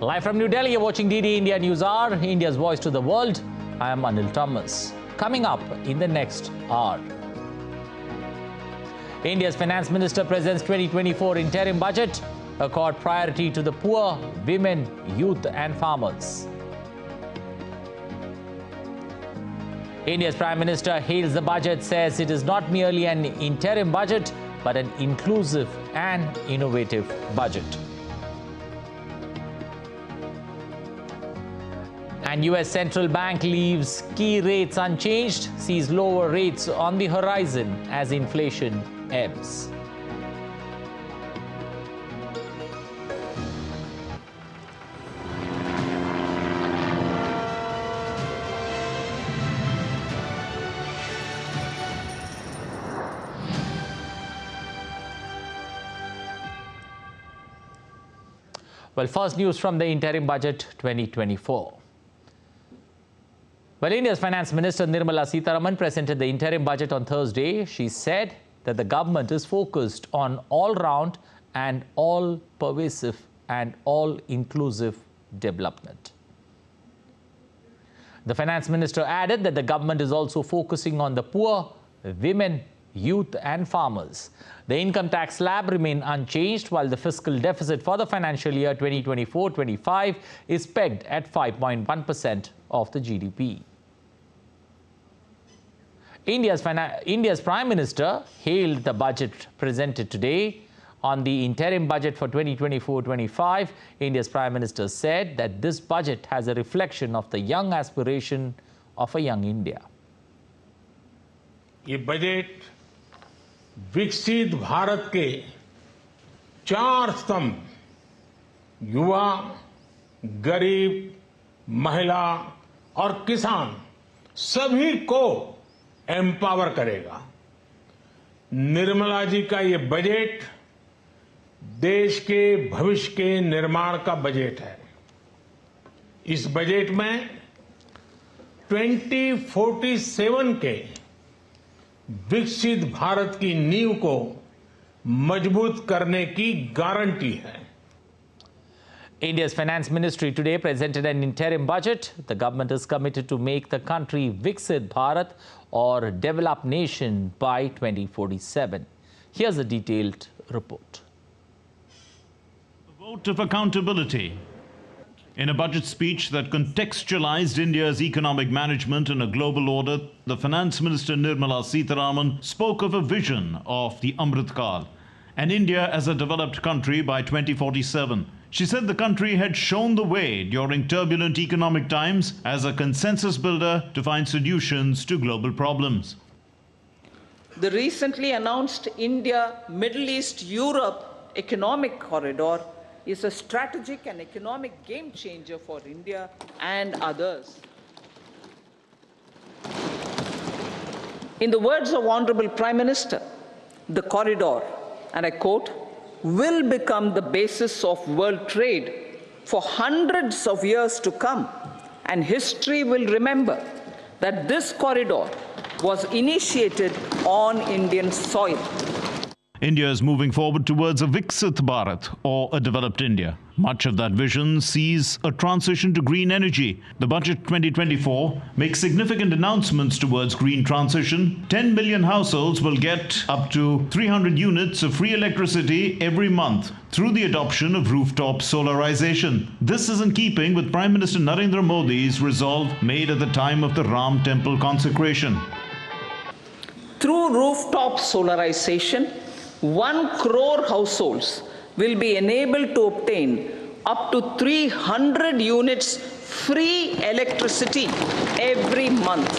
Live from New Delhi, you're watching DD India News Hour, India's voice to the world. I am Anil Thomas. Coming up in the next hour. India's Finance Minister presents 2024 Interim Budget, accord priority to the poor, women, youth and farmers. India's Prime Minister hails the budget, says it is not merely an interim budget, but an inclusive and innovative budget. And US Central Bank leaves key rates unchanged, sees lower rates on the horizon as inflation ebbs. Well, first news from the Interim Budget 2024. Well, India's Finance Minister Nirmala Sitharaman presented the interim budget on Thursday. She said that the government is focused on all-round and all-pervasive and all-inclusive development. The Finance Minister added that the government is also focusing on the poor, women, youth and farmers. The income tax slab remained unchanged, while the fiscal deficit for the financial year 2024-25 is pegged at 5.1% of the GDP. India's Prime Minister hailed the budget presented today. On the interim budget for 2024-25, India's Prime Minister said that this budget has a reflection of the young aspiration of a young India. ये budget विकसित भारत के चार स्तंभ युवा, गरीब, महिला और किसान सभी को एम्पावर करेगा। निर्मला जी का ये बजट देश के भविष्य के निर्माण का बजट है। इस बजट में 2047 के विकसित भारत की नींव को मजबूत करने की गारंटी है। India's Finance Ministry today presented an interim budget. The government is committed to make the country Viksit Bharat or developed nation by 2047. Here's a detailed report. A vote of accountability. In a budget speech that contextualized India's economic management in a global order, the Finance Minister Nirmala Sitharaman spoke of a vision of the Amrit Kal, and India as a developed country by 2047. She said the country had shown the way during turbulent economic times as a consensus builder to find solutions to global problems. The recently announced India-Middle East-Europe economic corridor is a strategic and economic game changer for India and others. In the words of Honorable Prime Minister, the corridor, and I quote, will become the basis of world trade for hundreds of years to come, and history will remember that this corridor was initiated on Indian soil. India is moving forward towards a Viksit Bharat, or a developed India. Much of that vision sees a transition to green energy. The budget 2024 makes significant announcements towards green transition. 10 million households will get up to 300 units of free electricity every month through the adoption of rooftop solarization. This is in keeping with Prime Minister Narendra Modi's resolve made at the time of the Ram Temple consecration. Through rooftop solarization, 1 crore households will be enabled to obtain up to 300 units free electricity every month.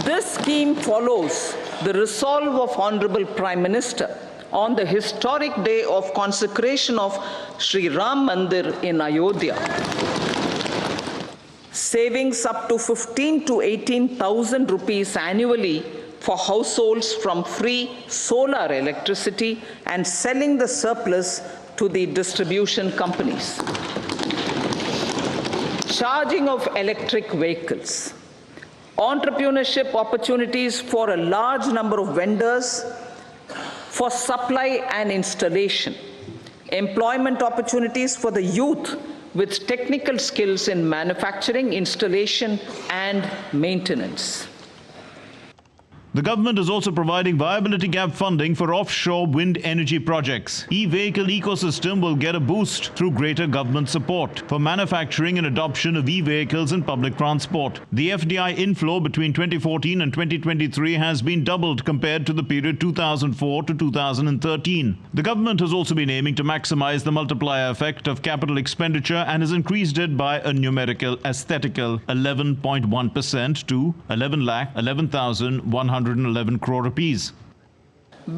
This scheme follows the resolve of Honorable Prime Minister on the historic day of consecration of Sri Ram Mandir in Ayodhya. Savings up to 15 to 18,000 rupees annually for households from free solar electricity and selling the surplus to the distribution companies. Charging of electric vehicles. Entrepreneurship opportunities for a large number of vendors for supply and installation. employment opportunities for the youth with technical skills in manufacturing, installation, and maintenance. The government is also providing viability gap funding for offshore wind energy projects. E-vehicle ecosystem will get a boost through greater government support for manufacturing and adoption of e-vehicles in public transport. The FDI inflow between 2014 and 2023 has been doubled compared to the period 2004 to 2013. The government has also been aiming to maximize the multiplier effect of capital expenditure and has increased it by a numerical aesthetical 11.1% to 11,11,111 crore rupees.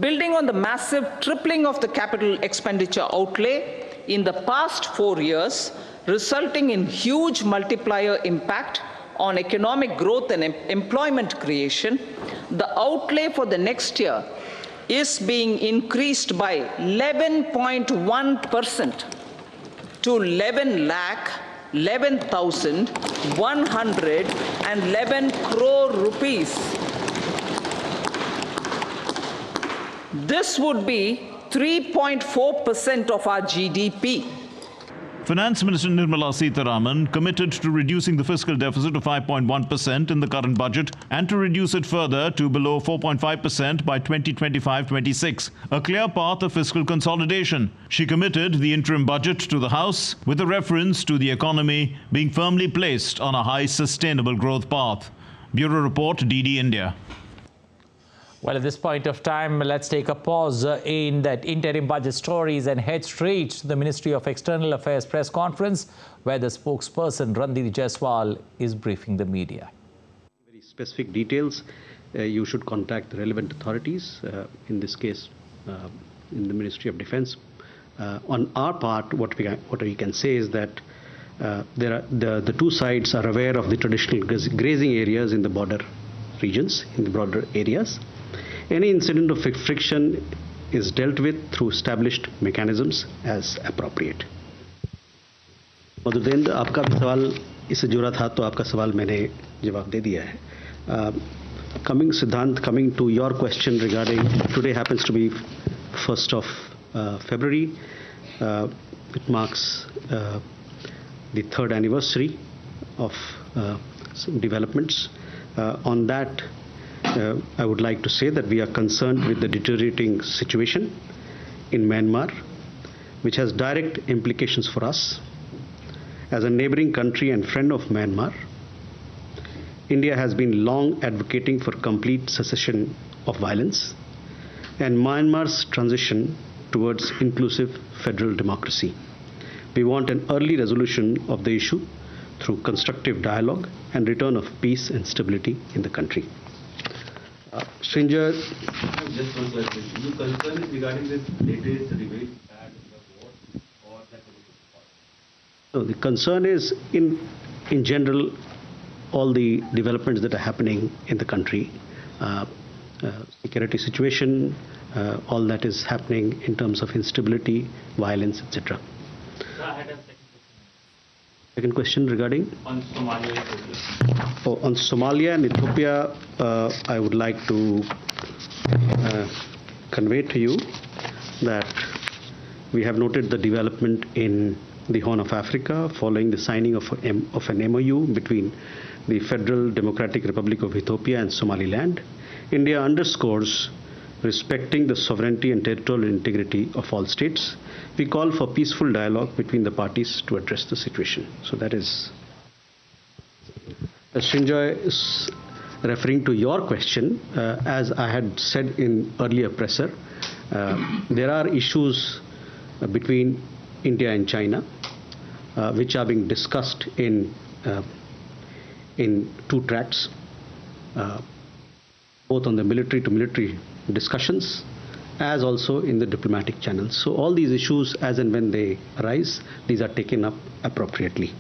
Building on the massive tripling of the capital expenditure outlay in the past 4 years, resulting in huge multiplier impact on economic growth and employment creation, the outlay for the next year is being increased by 11.1% to 11,11,111 crore rupees. This would be 3.4% of our GDP. Finance Minister Nirmala Sitharaman committed to reducing the fiscal deficit to 5.1% in the current budget and to reduce it further to below 4.5% by 2025-26, a clear path of fiscal consolidation. She committed the interim budget to the House with a reference to the economy being firmly placed on a high sustainable growth path. Bureau Report, DD India. Well, at this point of time, let's take a pause in that interim budget stories and head straight to the Ministry of External Affairs press conference, where the spokesperson Randeep Jaiswal is briefing the media. Very specific details, you should contact the relevant authorities, in this case, in the Ministry of Defence. On our part, what we can say is that the two sides are aware of the traditional grazing areas in the border regions, in the border areas. Any incident of friction is dealt with through established mechanisms as appropriate. मधुदेंद्र, आपका भी सवाल इससे जुड़ा था, तो आपका सवाल मैंने जवाब दे दिया है. Coming to your question regarding today happens to be 1st of February. It marks the 3rd anniversary of some developments. On that, I would like to say that we are concerned with the deteriorating situation in Myanmar, which has direct implications for us. As a neighboring country and friend of Myanmar, India has been long advocating for complete cessation of violence and Myanmar's transition towards inclusive federal democracy. We want an early resolution of the issue through constructive dialogue and return of peace and stability in the country. Stranger, just one question. Your concern is regarding the latest revealed that the war or that. So the concern is in general all the developments that are happening in the country, security situation, all that is happening in terms of instability, violence, etc. Second question regarding? On Somalia. On Somalia and Ethiopia, I would like to convey to you that we have noted the development in the Horn of Africa following the signing of an MOU between the Federal Democratic Republic of Ethiopia and Somaliland. India underscores respecting the sovereignty and territorial integrity of all states. We call for peaceful dialogue between the parties to address the situation. So that is, Srinjoy is referring to your question. As I had said in earlier presser, there are issues between India and China, which are being discussed in two tracks, both on the military to military discussions as also in the diplomatic channels. So all these issues, as and when they arise, these are taken up appropriately.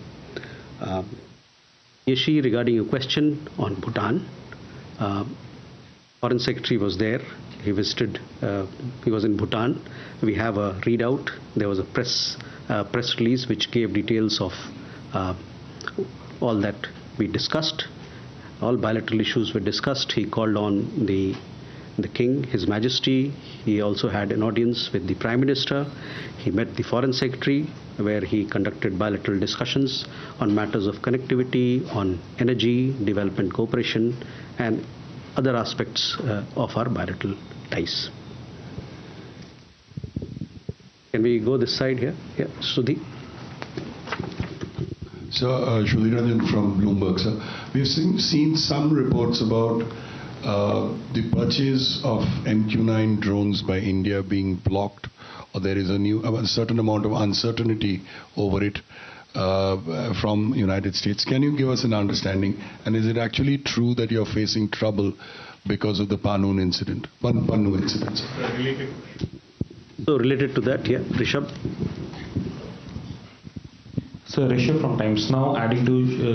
Yeshi, regarding your question on Bhutan, Foreign Secretary was there. He visited, he was in Bhutan. We have a readout. There was a press release which gave details of all that we discussed. All bilateral issues were discussed. He called on the the King, His Majesty. He also had an audience with the Prime Minister. He met the Foreign Secretary, where he conducted bilateral discussions on matters of connectivity, on energy, development cooperation, and other aspects of our bilateral ties. Can we go this side here? Yeah, Sudhi. Sir, Shudhi Ranjan from Bloomberg, sir. We've seen some reports about the purchase of MQ-9 drones by India being blocked, or there is a certain amount of uncertainty over it from United States. Can you give us an understanding? And is it actually true that you're facing trouble because of the Pannu incident? Pannu incident, sir. So related to that, yeah, Rishabh. So Rishabh from Times Now, adding to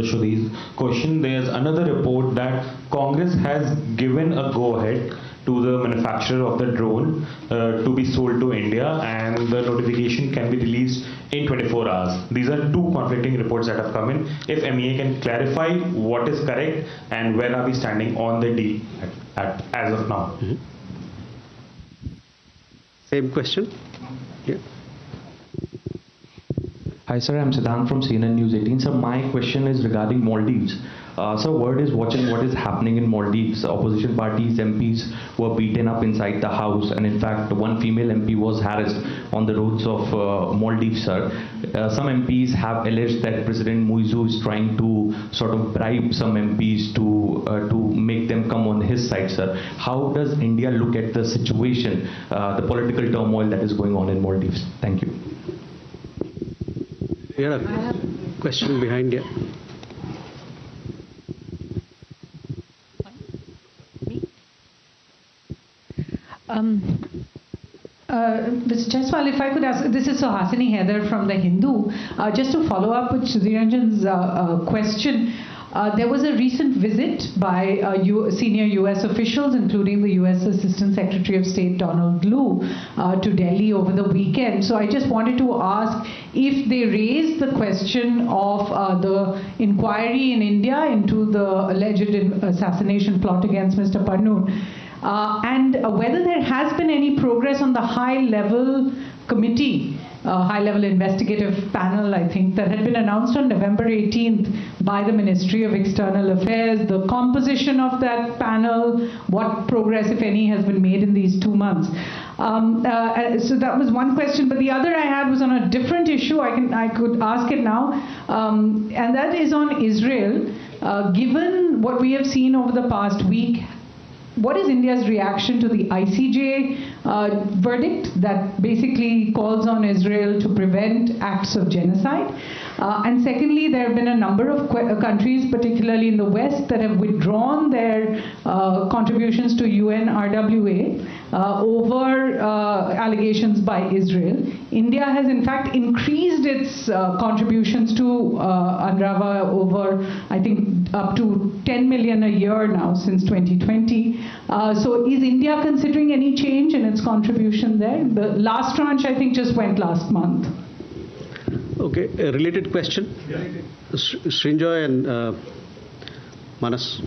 Shudhi's question, there's another report that Congress has given a go-ahead to the manufacturer of the drone to be sold to India, and the notification can be released in 24 hours. These are two conflicting reports that have come in. If MEA can clarify what is correct and where are we standing on the deal as of now. Mm-hmm. Same question. Yeah. Hi sir, I'm Siddhant from CNN News 18. Sir, my question is regarding Maldives. So world is watching what is happening in Maldives. Opposition parties, MPs were beaten up inside the house, and in fact one female MP was harassed on the roads of Maldives, sir. Some MPs have alleged that President Muizu is trying to sort of bribe some MPs to make them come on his side, sir. How does India look at the situation, the political turmoil that is going on in Maldives? Thank you. You had a question behind you. Mr. Jaiswal, if I could ask, this is Suhasini Heather from The Hindu. Just to follow up with Sudhiranjan's question, there was a recent visit by senior U.S. officials, including the U.S. Assistant Secretary of State Donald Lu, to Delhi over the weekend. So I just wanted to ask if they raised the question of the inquiry in India into the alleged assassination plot against Mr. Pannu, and whether there has been any progress on the high-level committee, high-level investigative panel, I think, that had been announced on November 18th by the Ministry of External Affairs, the composition of that panel, what progress, if any, has been made in these 2 months. So that was one question, but the other I had was on a different issue. I could ask it now, and that is on Israel. Given what we have seen over the past week, what is India's reaction to the ICJ verdict that basically calls on Israel to prevent acts of genocide? And secondly, there have been a number of countries, particularly in the West, that have withdrawn their contributions to UNRWA over allegations by Israel. India has in fact increased its contributions to UNRWA over, I think, up to 10 million a year now since 2020. So is India considering any change in its contribution there? The last tranche, I think, just went last month. Okay, a related question. Srinjoy and Manas.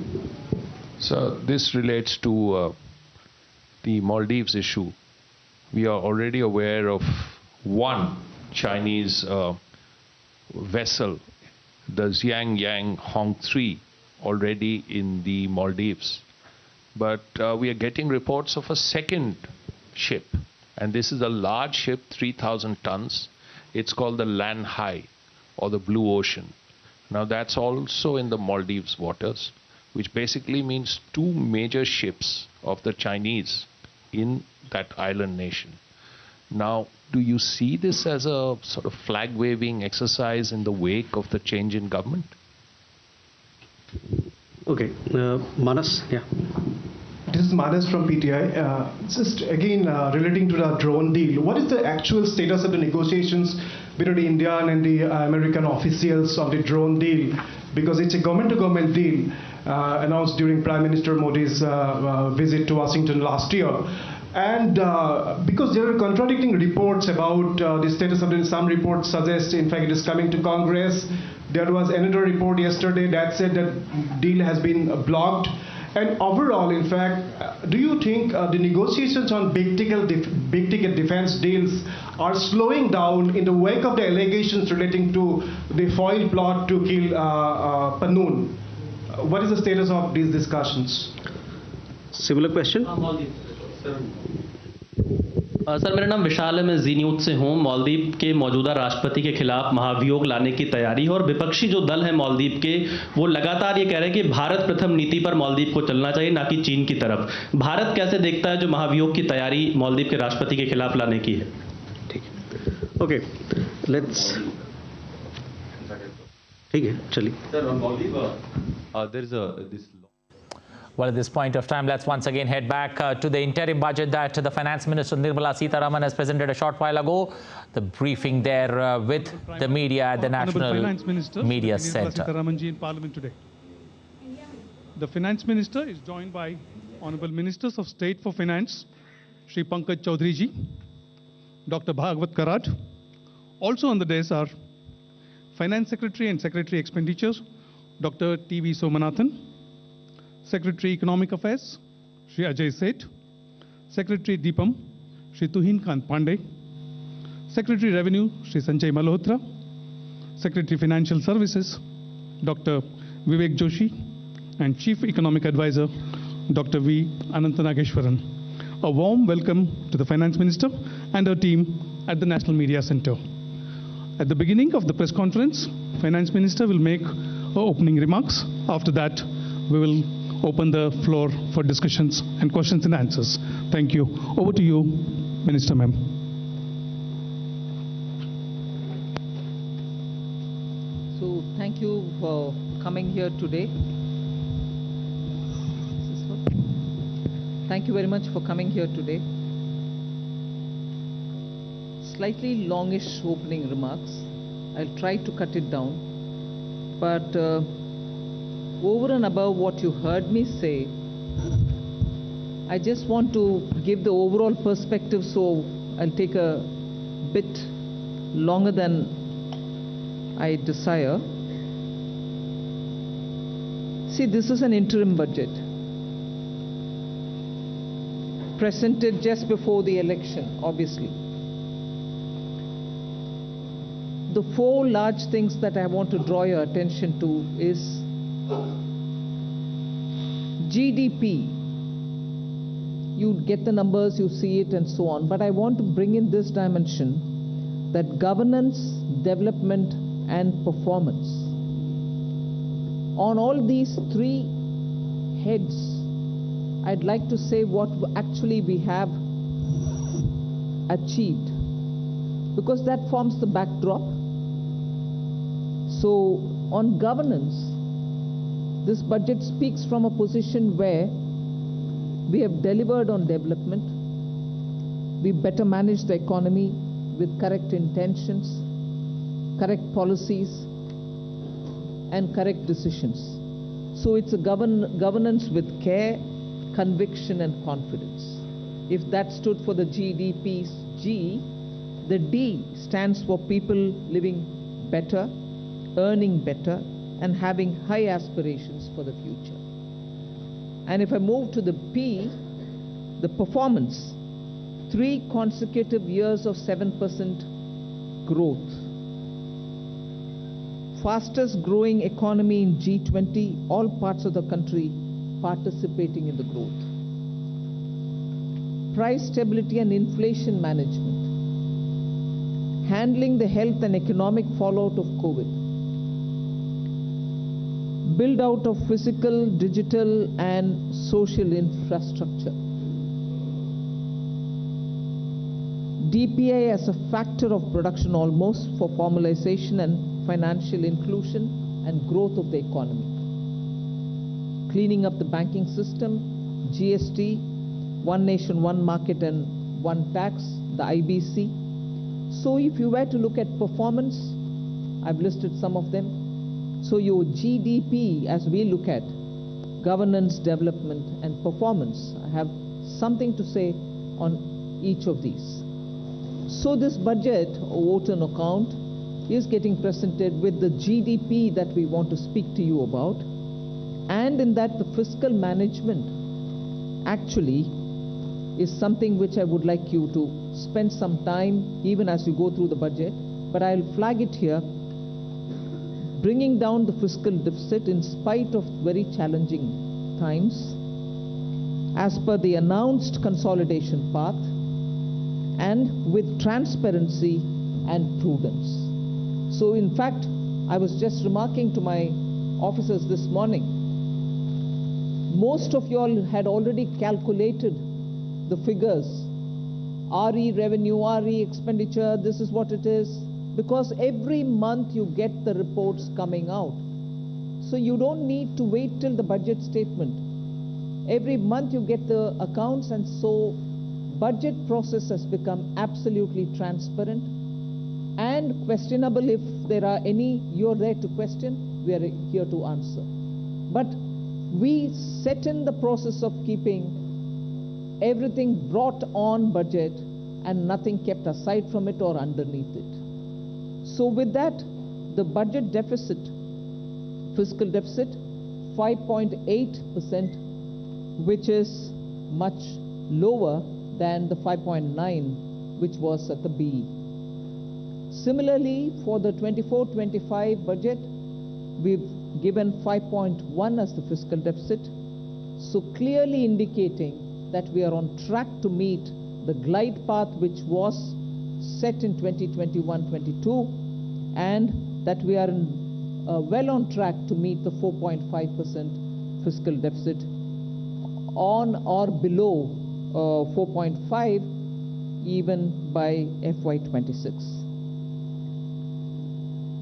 So this relates to the Maldives issue. We are already aware of one Chinese vessel, the Xiangyang Hong 3, already in the Maldives. But we are getting reports of a second ship, and this is a large ship, 3,000 tons. It's called the Lan Hai, or the Blue Ocean. Now that's also in the Maldives waters, which basically means two major ships of the Chinese in that island nation. Now, do you see this as a sort of flag-waving exercise in the wake of the change in government? Okay, Manas, yeah. This is Manas from PTI. Just again relating to the drone deal, what is the actual status of the negotiations between the Indian and the American officials of the drone deal? Because it's a government-to-government deal announced during Prime Minister Modi's visit to Washington last year. And because there are contradicting reports about the status of it, some reports suggest, in fact, it is coming to Congress. There was another report yesterday that said that deal has been blocked. And overall, in fact, do you think the negotiations on big-ticket defense deals are slowing down in the wake of the allegations relating to the foil plot to kill Panoon? What is the status of these discussions? Similar question? Sir मेरा नाम विशाल है, मैं जी news से हूँ। मालदीव के मौजूदा राष्ट्रपति के खिलाफ महाभियोग लाने की तैयारी है और विपक्षी जो दल है मालदीव के वो लगातार ये कह रहे हैं कि भारत प्रथम नीति पर मालदीव को चलना चाहिए, ना कि चीन की तरफ। भारत कैसे देखता है जो महाभियोग की तैयारी मालदीव के राष्ट्रपति के खिलाफ लाने की है? ठीक है, ओके, लेट्स, ठीक है, चलिए। Sir, Maldives, there is this. Well, at this point of time, let's once again head back to the interim budget that the Finance Minister Nirmala Sitharaman has presented a short while ago. The briefing there with the media at the National Finance Minister, Media Nirmala Centre. Sitharaman ji in Parliament today. The Finance Minister is joined by Honourable Ministers of State for Finance, Shri Pankaj Chaudhary ji, Dr. Bhagwat Karad. Also on the dais are Finance Secretary and Secretary Expenditures, Dr. T.V. Somanathan, Secretary Economic Affairs, Shri Ajay Seth, Secretary Deepam, Shri Tuhin Kant Pandey, Secretary Revenue, Shri Sanjay Malhotra, Secretary Financial Services, Dr. Vivek Joshi, and Chief Economic Advisor, Dr. V. Anantanageshwaran. A warm welcome to the Finance Minister and her team at the National Media Centre. At the beginning of the press conference, Finance Minister will make her opening remarks. After that, we will open the floor for discussions and questions and answers. Thank you. Over to you, Minister Ma'am. So thank you for coming here today. Thank you very much for coming here today. Slightly longish opening remarks. I'll try to cut it down. But over and above what you heard me say, I just want to give the overall perspective, so I'll take a bit longer than I desire. See, this is an interim budget presented just before the election, obviously. The four large things that I want to draw your attention to is GDP. You get the numbers, you see it and so on, but I want to bring in this dimension, that governance, development and performance. On all these three heads, I'd like to say what actually we have achieved, because that forms the backdrop. So on governance, this budget speaks from a position where we have delivered on development, we better manage the economy with correct intentions, correct policies, and correct decisions. So it's a governance with care, conviction, and confidence. If that stood for the GDP's G, the D stands for people living better, earning better, and having high aspirations for the future. And if I move to the P, the performance, 3 consecutive years of 7% growth. Fastest growing economy in G20, all parts of the country participating in the growth. Price stability and inflation management. Handling the health and economic fallout of COVID. Build out of physical, digital and social infrastructure. DPI as a factor of production almost for formalization and financial inclusion and growth of the economy. Cleaning up the banking system, GST, one nation, one market and one tax, the IBC. So if you were to look at performance, I've listed some of them. So your GDP, as we look at governance, development and performance, I have something to say on each of these. So this budget, vote on account, is getting presented with the GDP that we want to speak to you about, And in that, the fiscal management actually is something which I would like you to spend some time even as you go through the budget, but I'll flag it here. Bringing down the fiscal deficit in spite of very challenging times as per the announced consolidation path and with transparency and prudence. So in fact, I was just remarking to my officers this morning, most of you all had already calculated the figures, RE revenue, RE expenditure, this is what it is, because every month you get the reports coming out. So you don't need to wait till the budget statement. Every month you get the accounts, and so budget process has become absolutely transparent and questionable. If there are any you're there to question, we are here to answer. But we set in the process of keeping everything brought on budget and nothing kept aside from it or underneath it. So with that, the budget deficit, fiscal deficit, 5.8%, which is much lower than the 5.9 which was at the BE. Similarly, for the 24-25 budget, we've given 5.1 as the fiscal deficit, so clearly indicating that we are on track to meet the glide path which was set in 2021-22, and that we are well on track to meet the 4.5% fiscal deficit, on or below 4.5 even by FY26.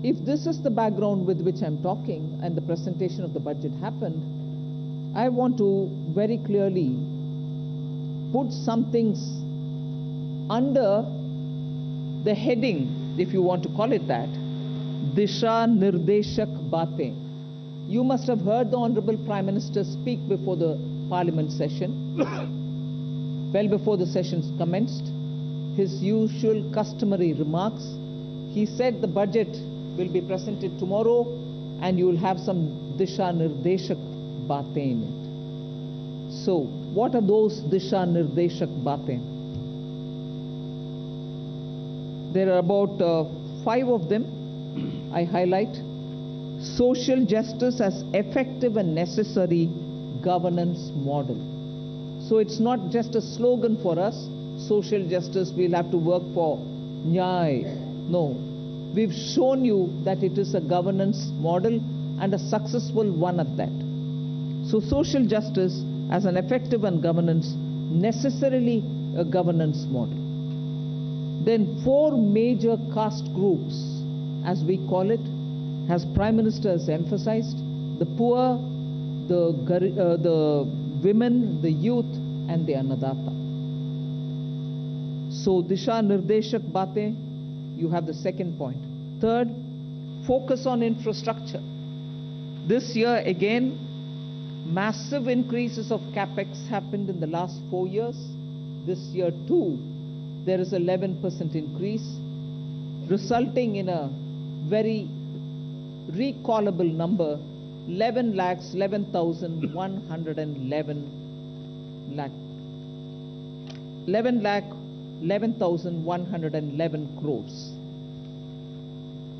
If this is the background with which I'm talking and the presentation of the budget happened, I want to very clearly put some things under the heading, if you want to call it that, Disha Nirdeshak Baatein. You must have heard the Honorable Prime Minister speak before the Parliament session, well before the sessions commenced, his usual customary remarks. He said the budget will be presented tomorrow and you will have some Disha Nirdeshak Baatein in it. So, what are those Disha Nirdeshak Baatein? There are about 5 of them I highlight. Social justice as effective and necessary governance model. So it's not just a slogan for us, social justice, we'll have to work for Nyay. No, we've shown you that it is a governance model and a successful one at that. So social justice as an effective and governance, necessarily a governance model. Then 4 major caste groups, as we call it, as Prime Minister has emphasized, the poor, the women, the youth, and the Annadata. So Disha Nirdeshak Baatein, you have the second point. Third, focus on infrastructure. This year again, massive increases of capex happened in the last 4 years. This year too, there is 11% increase, resulting in a very recallable number, 11,111 crores.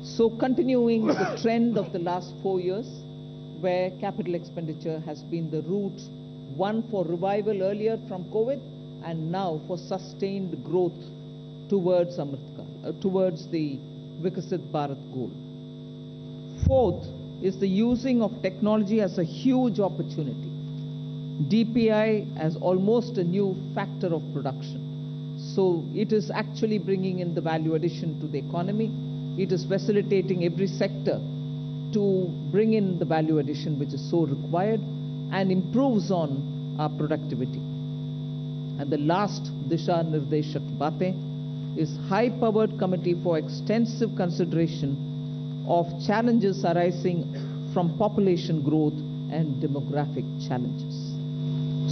So continuing the trend of the last 4 years, where capital expenditure has been the route, one for revival earlier from COVID, and now for sustained growth towards towards the Viksit Bharat goal. Fourth is the using of technology as a huge opportunity. DPI as almost a new factor of production. So it is actually bringing in the value addition to the economy. It is facilitating every sector to bring in the value addition which is so required and improves on our productivity. And the last Disha Nirdeshak Baatein is high-powered committee for extensive consideration of challenges arising from population growth and demographic challenges.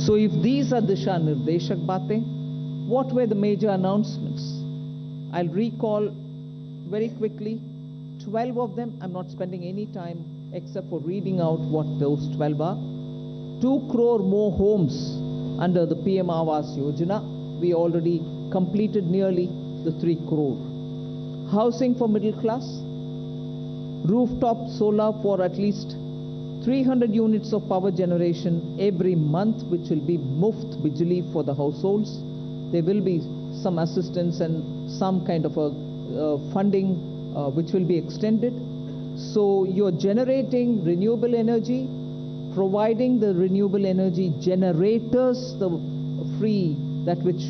So if these are Disha Nirdeshak Baatein, what were the major announcements? I'll recall very quickly 12 of them. I'm not spending any time except for reading out what those 12 are. 2 crore more homes under the PM Awas Yojana. We already completed nearly the 3 crore. Housing for middle class. Rooftop solar for at least 300 units of power generation every month, which will be muft bijli for the households. There will be some assistance and some kind of a funding which will be extended. So you're generating renewable energy, providing the renewable energy generators the free that which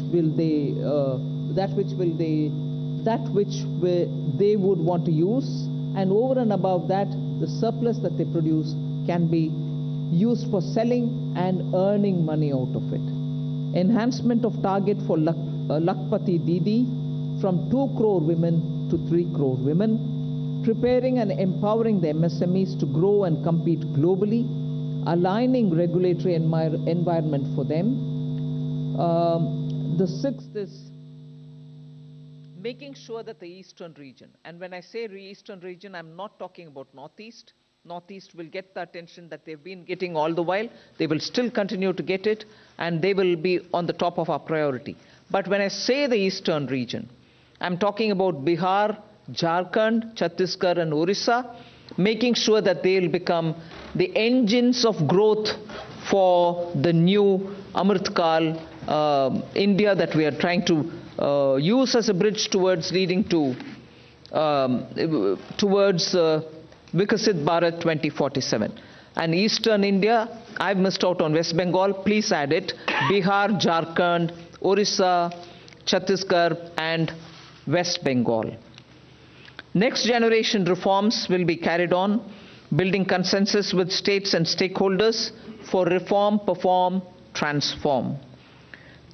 they would want to use, and over and above that, the surplus that they produce can be used for selling and earning money out of it. Enhancement of target for Lakpati Didi from 2 crore women to 3 crore women. Preparing and empowering the MSMEs to grow and compete globally. Aligning regulatory environment for them. The 6th is making sure that the eastern region, and when I say eastern region, I'm not talking about Northeast. Northeast will get the attention that they've been getting all the while. They will still continue to get it, and they will be on the top of our priority. But when I say the eastern region, I'm talking about Bihar, Jharkhand, Chhattisgarh, and Orissa, making sure that they'll become the engines of growth for the new Amritkal India that we are trying to use as a bridge towards leading to Vikasit Bharat 2047. And Eastern India, I've missed out on West Bengal, please add it. Bihar, Jharkhand, Orissa, Chhattisgarh, and West Bengal. Next generation reforms will be carried on, building consensus with states and stakeholders for reform, perform, transform.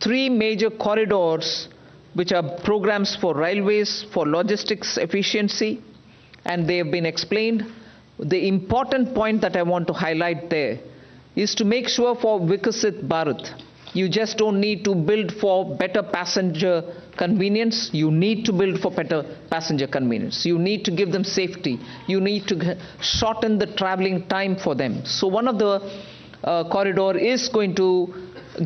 3 major corridors, which are programs for railways, for logistics efficiency, and they have been explained. The important point that I want to highlight there is to make sure for Vikasit Bharat, you just don't need to build for better passenger convenience. You need to build for better passenger convenience. You need to give them safety. You need to shorten the traveling time for them. So one of the corridor is going to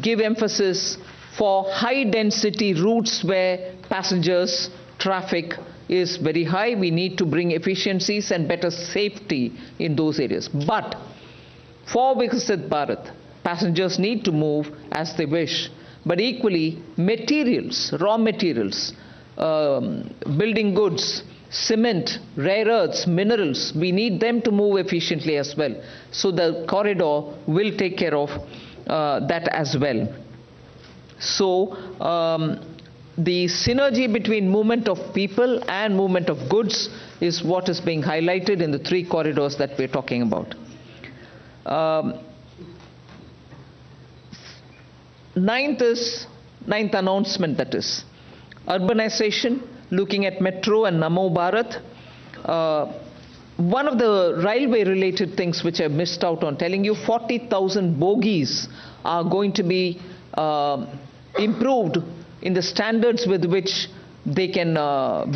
give emphasis for high density routes where passengers traffic is very high. We need to bring efficiencies and better safety in those areas. But for Vikasit Bharat, passengers need to move as they wish. But equally, materials, raw materials, building goods, cement, rare earths, minerals, we need them to move efficiently as well. So the corridor will take care of that as well. So the synergy between movement of people and movement of goods is what is being highlighted in the 3 corridors that we're talking about. Ninth announcement, that is urbanization, looking at Metro and Namo Bharat. One of the railway related things which I missed out on telling you, 40,000 bogies are going to be improved in the standards with which they can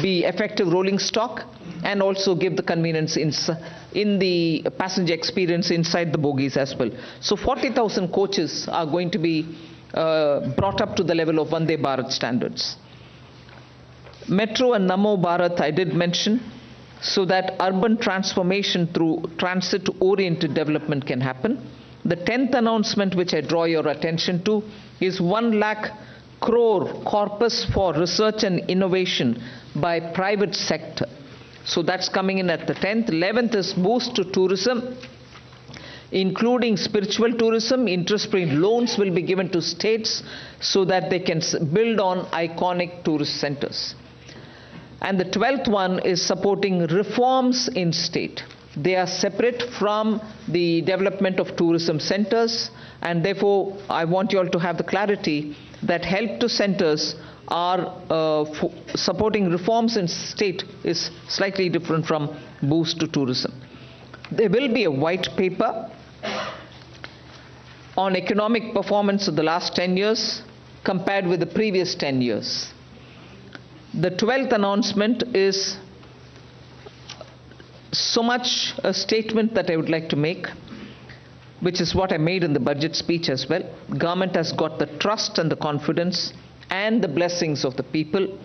be effective rolling stock and also give the convenience in the passenger experience inside the bogies as well. So 40,000 coaches are going to be brought up to the level of Vande Bharat standards. Metro and Namo Bharat I did mention, so that urban transformation through transit-oriented development can happen. The 10th announcement which I draw your attention to is 1 lakh crore corpus for research and innovation by private sector. So that's coming in at the 10th. 11th is boost to tourism, including spiritual tourism. Interest-free loans will be given to states so that they can build on iconic tourist centers. And the 12th one is supporting reforms in state. They are separate from the development of tourism centers, and therefore I want you all to have the clarity that help to centers are supporting reforms in state is slightly different from boost to tourism. There will be a white paper on economic performance of the last 10 years compared with the previous 10 years. The 12th announcement is so much a statement that I would like to make, which is what I made in the budget speech as well. Government has got the trust and the confidence and the blessings of the people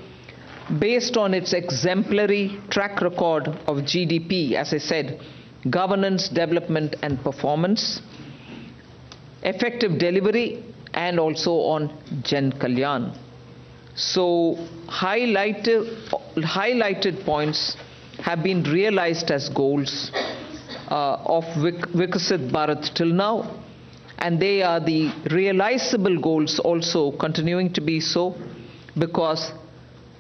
based on its exemplary track record of GDP, as I said, governance, development and performance, effective delivery, and also on Jan Kalyan. So highlighted points have been realized as goals of Viksit Bharat till now, and they are the realizable goals also continuing to be so, because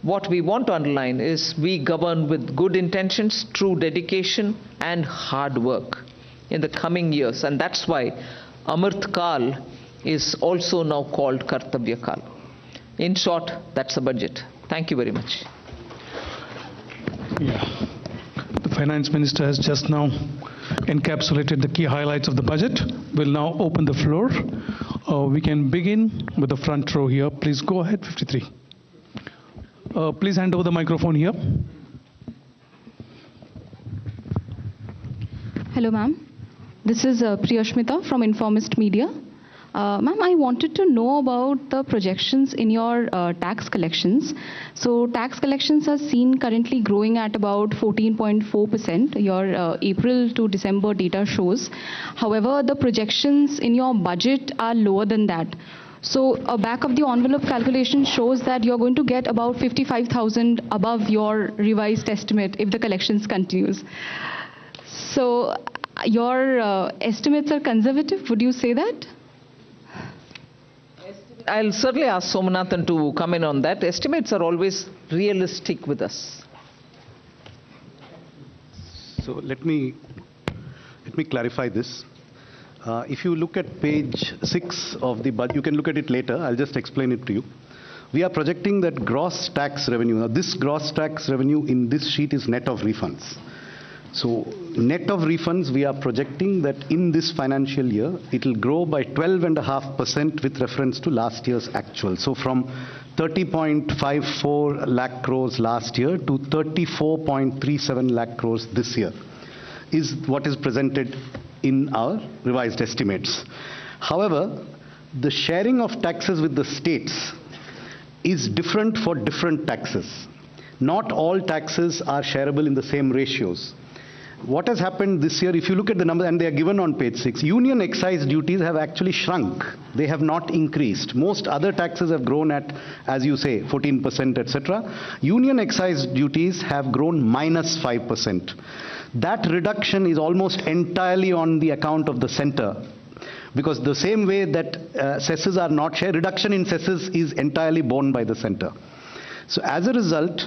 what we want to underline is we govern with good intentions, true dedication and hard work in the coming years, and that's why Amrit Kal is also now called Kartavya Kal. In short, that's the budget. Thank you very much. Yeah. The Finance Minister has just now encapsulated the key highlights of the budget. We'll now open the floor. We can begin with the front row here. Please go ahead, 53. Please hand over the microphone here. Hello, ma'am. This is Priyashmita from Informist Media. Ma'am, I wanted to know about the projections in your tax collections. So tax collections are seen currently growing at about 14.4%. Your April to December data shows. However, the projections in your budget are lower than that. So a back of the envelope calculation shows that you're going to get about 55,000 above your revised estimate if the collections continues. So your estimates are conservative, would you say that? I'll certainly ask Somanathan to come in on that. Estimates are always realistic with us. So let me clarify this. If you look at page 6 of the budget, you can look at it later. I'll just explain it to you. We are projecting that gross tax revenue. Now, this gross tax revenue in this sheet is net of refunds. So net of refunds, we are projecting that in this financial year, it will grow by 12.5% with reference to last year's actual. So from 30.54 lakh crores last year to 34.37 lakh crores this year is what is presented in our revised estimates. However, the sharing of taxes with the states is different for different taxes. Not all taxes are shareable in the same ratios. What has happened this year, if you look at the numbers, and they are given on page 6, union excise duties have actually shrunk. They have not increased. Most other taxes have grown at, as you say, 14%, etc. Union excise duties have grown minus 5%. That reduction is almost entirely on the account of the center. Because the same way that cesses are not shared, reduction in cesses is entirely borne by the center. So as a result,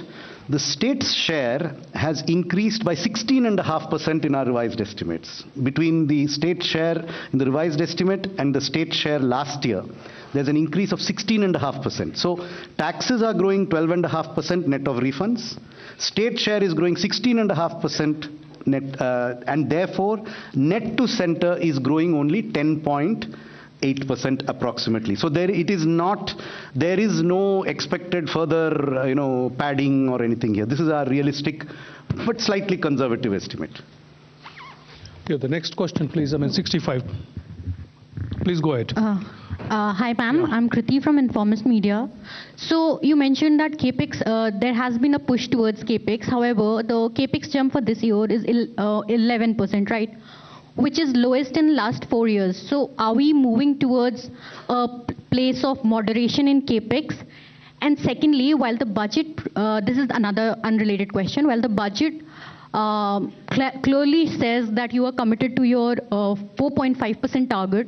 the state's share has increased by 16.5% in our revised estimates. Between the state share in the revised estimate and the state share last year, there's an increase of 16.5%. So taxes are growing 12.5% net of refunds. State share is growing 16.5% net, and therefore net to center is growing only 10.8% approximately. So there is no expected further padding or anything here. This is our realistic but slightly conservative estimate. Okay, the next question please, 65. Please go ahead. Hi ma'am, I'm Kriti from Informist Media. So you mentioned that CAPEX, there has been a push towards CAPEX. However, the CAPEX jump for this year is 11%, right? Which is lowest in last 4 years. So are we moving towards a place of moderation in CAPEX? And secondly, while the budget, this is another unrelated question, while the budget clearly says that you are committed to your 4.5% target,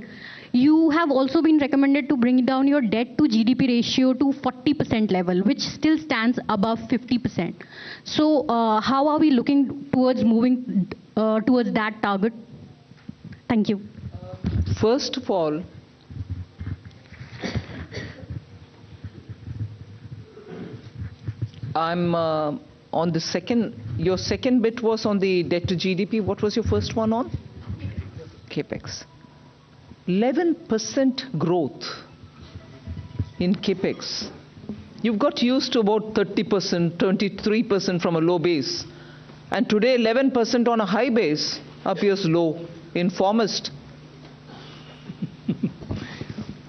you have also been recommended to bring down your debt to GDP ratio to 40% level, which still stands above 50%. So how are we looking towards moving towards that target? Thank you. First of all, I'm on the second, your second bit was on the debt to GDP. What was your first one on? CAPEX. 11% growth in CAPEX. You've got used to about 30%, 23% from a low base. And today 11% on a high base appears low, informist.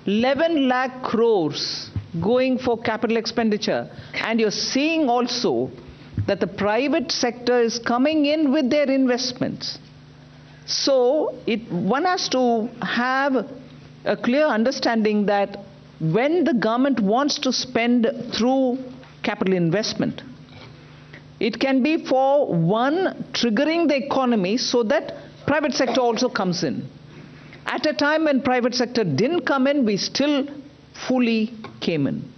11 lakh crores going for capital expenditure. And you're seeing also that the private sector is coming in with their investments. So one has to have a clear understanding that when the government wants to spend through capital investment, it can be for one, triggering the economy so that private sector also comes in. At a time when private sector didn't come in, we still fully came in.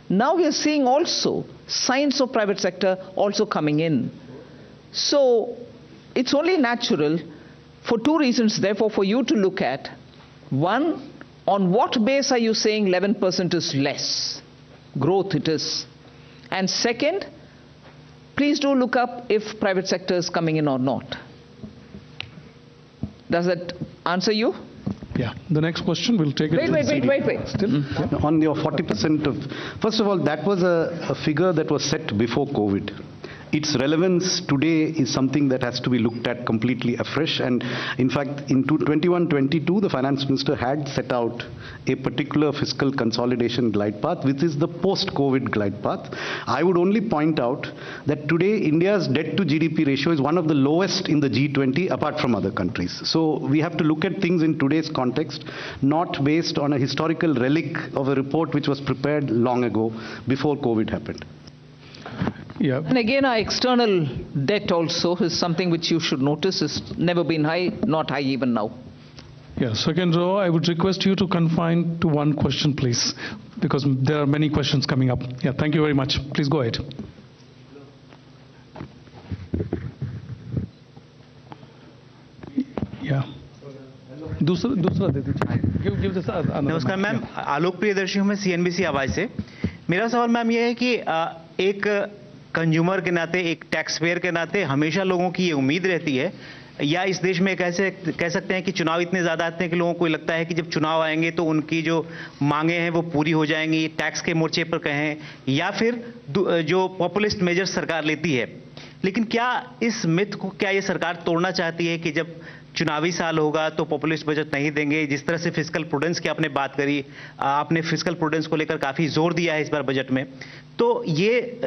Now we are seeing also signs of private sector also coming in. So it's only natural for two reasons, therefore, for you to look at. One, on what base are you saying 11% is less? Growth it is. And second, please do look up if private sector is coming in or not. Does that answer you? Yeah. The next question, we'll take it. Wait. Still? On your 40% of, first of all, that was a figure that was set before COVID. Its relevance today is something that has to be looked at completely afresh. And in fact, in 21-22, the Finance Minister had set out a particular fiscal consolidation glide path, which is the post-COVID glide path. I would only point out that today India's debt to GDP ratio is one of the lowest in the G20 apart from other countries. So we have to look at things in today's context, not based on a historical relic of a report which was prepared long ago before COVID happened. Yeah. And again, our external debt also is something which you should notice has never been high, not high even now. Yeah, second row, I would request you to confine to one question, please, because there are many questions coming up. Yeah, thank you very much. Please go ahead. Yeah. दूसरा दे दीजिए. Give this another. नमस्कार ma'am, आलोक प्रियदर्शी हूँ मैं CNBC आवाज से. मेरा सवाल ma'am ये है कि एक कंज्यूमर के नाते, एक टैक्स पेयर के नाते हमेशा लोगों की ये उम्मीद रहती है, या इस देश में कैसे कह सकते हैं कि चुनाव इतने ज़्यादा आते हैं कि लोगों को लगता है कि जब चुनाव आएंगे तो उनकी जो मांगे हैं वो पूरी हो जाएंगी, टैक्स के मोर्चे पर कहें, या फिर जो पॉपुलिस्ट मेजर्स सरकार लेती है. लेकिन क्या इस मिथ को क्या ये सरकार तोड़ना चाहती है कि जब चुनावी साल होगा तो पॉपुलिस्ट बजट नहीं देंगे? जिस तरह से फिस्कल प्रूडेंस की आपने बात करी, आपने फिस्कल प्रूडेंस को लेकर काफ़ी जोर दिया है इस बार बजट में, तो ये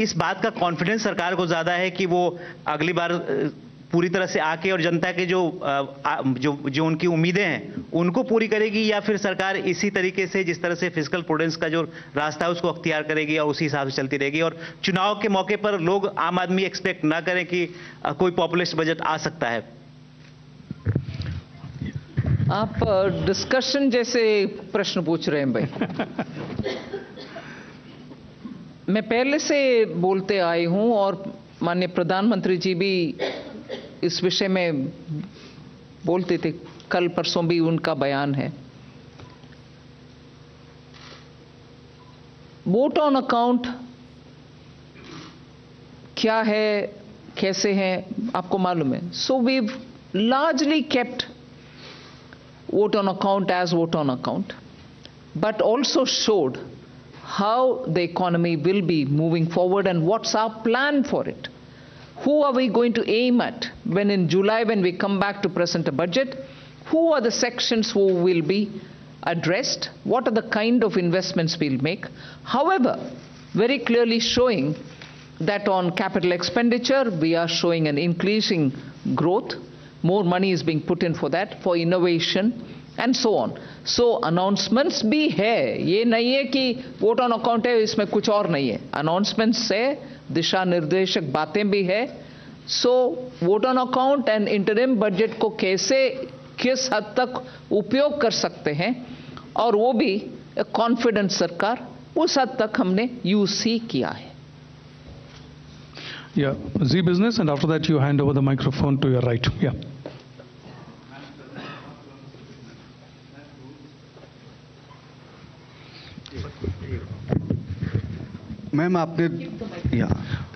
इस बात का कॉन्फिडेंस सरकार को ज़्यादा है कि वो अगली बार पूरी तरह से आके और जनता के जो उनकी उम्मीदें हैं उनको पूरी करेगी, या फिर सरकार इसी तरीके से जिस तरह से फिस्कल प्रूडेंस का जो रास्ता है उसको अख्तियार करेगी और उसी हिसाब से चलती रहेगी, और चुनाव के मौके पर लोग, आम आदमी एक्सपेक्ट ना करें कि कोई पॉपुलिस्ट बजट आ सकता है? आप डिस्कशन जैसे प्रश्न पूछ रहे हैं भाई. मैं पहले से बोलते आई हूं और माननीय प्रधानमंत्री जी भी इस विषय में बोलते थे, कल परसों भी उनका बयान है. वोट ऑन अकाउंट क्या है, कैसे है, आपको मालूम है. So we largely kept vote on account as vote on account, but also showed how the economy will be moving forward and what's our plan for it. Who are we going to aim at when in July, when we come back to present a budget? Who are the sections who will be addressed? What are the kind of investments we'll make? However, very clearly showing that on capital expenditure, we are showing an increasing growth. More money is being put in for that, for innovation, and so on. So announcements भी है, ये नहीं है कि vote on account है, इसमें कुछ और नहीं है. Announcements है, दिशा निर्देशक बातें भी है. So vote on account and interim budget को कैसे, किस हद तक उपयोग कर सकते हैं, और वो भी कॉन्फिडेंट सरकार, उस हद तक हमने यूज ही किया है. Yeah, Z Business, and after that you hand over the microphone to your right. Yeah. Ma'am, आपने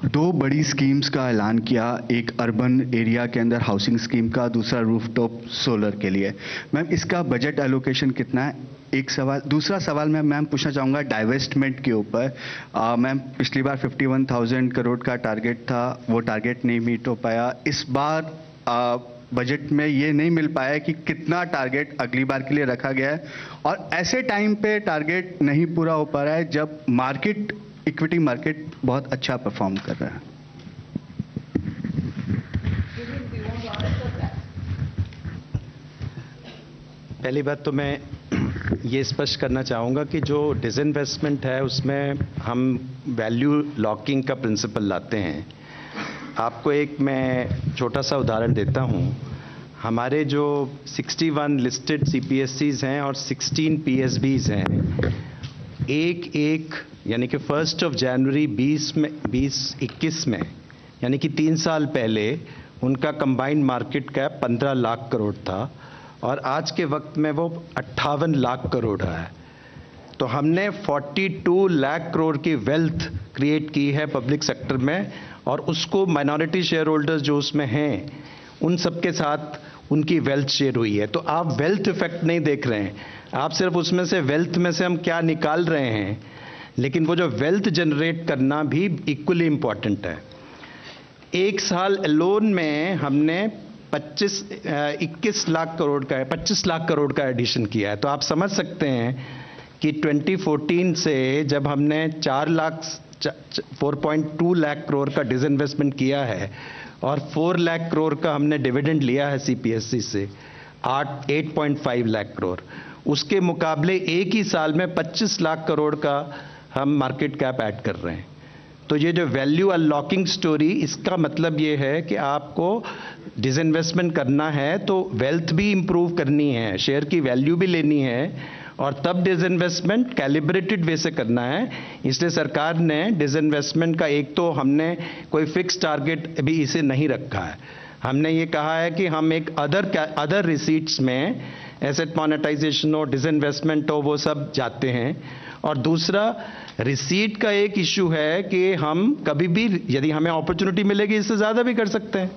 दो बड़ी स्कीम्स का ऐलान किया, एक अर्बन एरिया के अंदर हाउसिंग स्कीम का, दूसरा रूफटॉप सोलर के लिए. मैम, इसका बजट एलोकेशन कितना है? एक सवाल, दूसरा सवाल मैं मैम पूछना चाहूँगा डाइवेस्टमेंट के ऊपर। मैम पिछली बार 51,000 करोड़ का टारगेट था, वो टारगेट नहीं मीट हो पाया। इस बार बजट में ये नहीं मिल पाया कि कितना टारगेट अगली बार के लिए रखा गया है, और ऐसे टाइम पे टारगेट नहीं पूरा हो पा रहा है जब मार्केट, इक्विटी मार्केट बहुत अच्छा परफॉर्म कर रहा है। पहली बात तो मैं ये स्पष्ट करना चाहूँगा कि जो डिसइन्वेस्टमेंट है उसमें हम वैल्यू लॉकिंग का प्रिंसिपल लाते हैं। आपको एक मैं छोटा सा उदाहरण देता हूँ। हमारे जो 61 लिस्टेड CPSCs हैं और 16 PSBs हैं, एक यानी कि 1 जनवरी 2021 में, यानी कि 3 साल पहले उनका combined market cap 15 lakh crore था और आज के वक्त में वो 58 लाख करोड़ है। तो हमने 42 लाख करोड़ की वेल्थ क्रिएट की है पब्लिक सेक्टर में, और उसको माइनॉरिटी शेयर होल्डर्स जो उसमें हैं उन सबके साथ उनकी वेल्थ शेयर हुई है। तो आप वेल्थ इफेक्ट नहीं देख रहे हैं, आप सिर्फ उसमें से वेल्थ में से हम क्या निकाल रहे हैं, लेकिन वो जो वेल्थ जनरेट करना भी इक्वली इम्पॉर्टेंट है। एक साल लोन में हमने 25 लाख करोड़ का एडिशन किया है। तो आप समझ सकते हैं कि 2014 से जब हमने 4.2 लाख करोड़ का डिसइन्वेस्टमेंट किया है और 4 लाख करोड़ का हमने डिविडेंड लिया है CPSC से, 8.5 लाख करोड़, उसके मुकाबले एक ही साल में 25 लाख करोड़ का हम मार्केट कैप ऐड कर रहे हैं। तो ये जो वैल्यू अनलॉकिंग स्टोरी, इसका मतलब ये है कि आपको डिसइन्वेस्टमेंट करना है तो वेल्थ भी इंप्रूव करनी है, शेयर की वैल्यू भी लेनी है, और तब डिसइन्वेस्टमेंट कैलिब्रेटेड वे से करना है। इसलिए सरकार ने डिसइन्वेस्टमेंट का एक तो हमने कोई फिक्स टारगेट भी इसे नहीं रखा है। हमने ये कहा है कि हम एक अदर रिसीट्स में एसेट मोनेटाइजेशन हो, डिसइन्वेस्टमेंट हो, वो सब जाते हैं। और दूसरा रिसीट का एक इशू है कि हम कभी भी यदि हमें अपॉर्चुनिटी मिलेगी इससे ज़्यादा भी कर सकते हैं,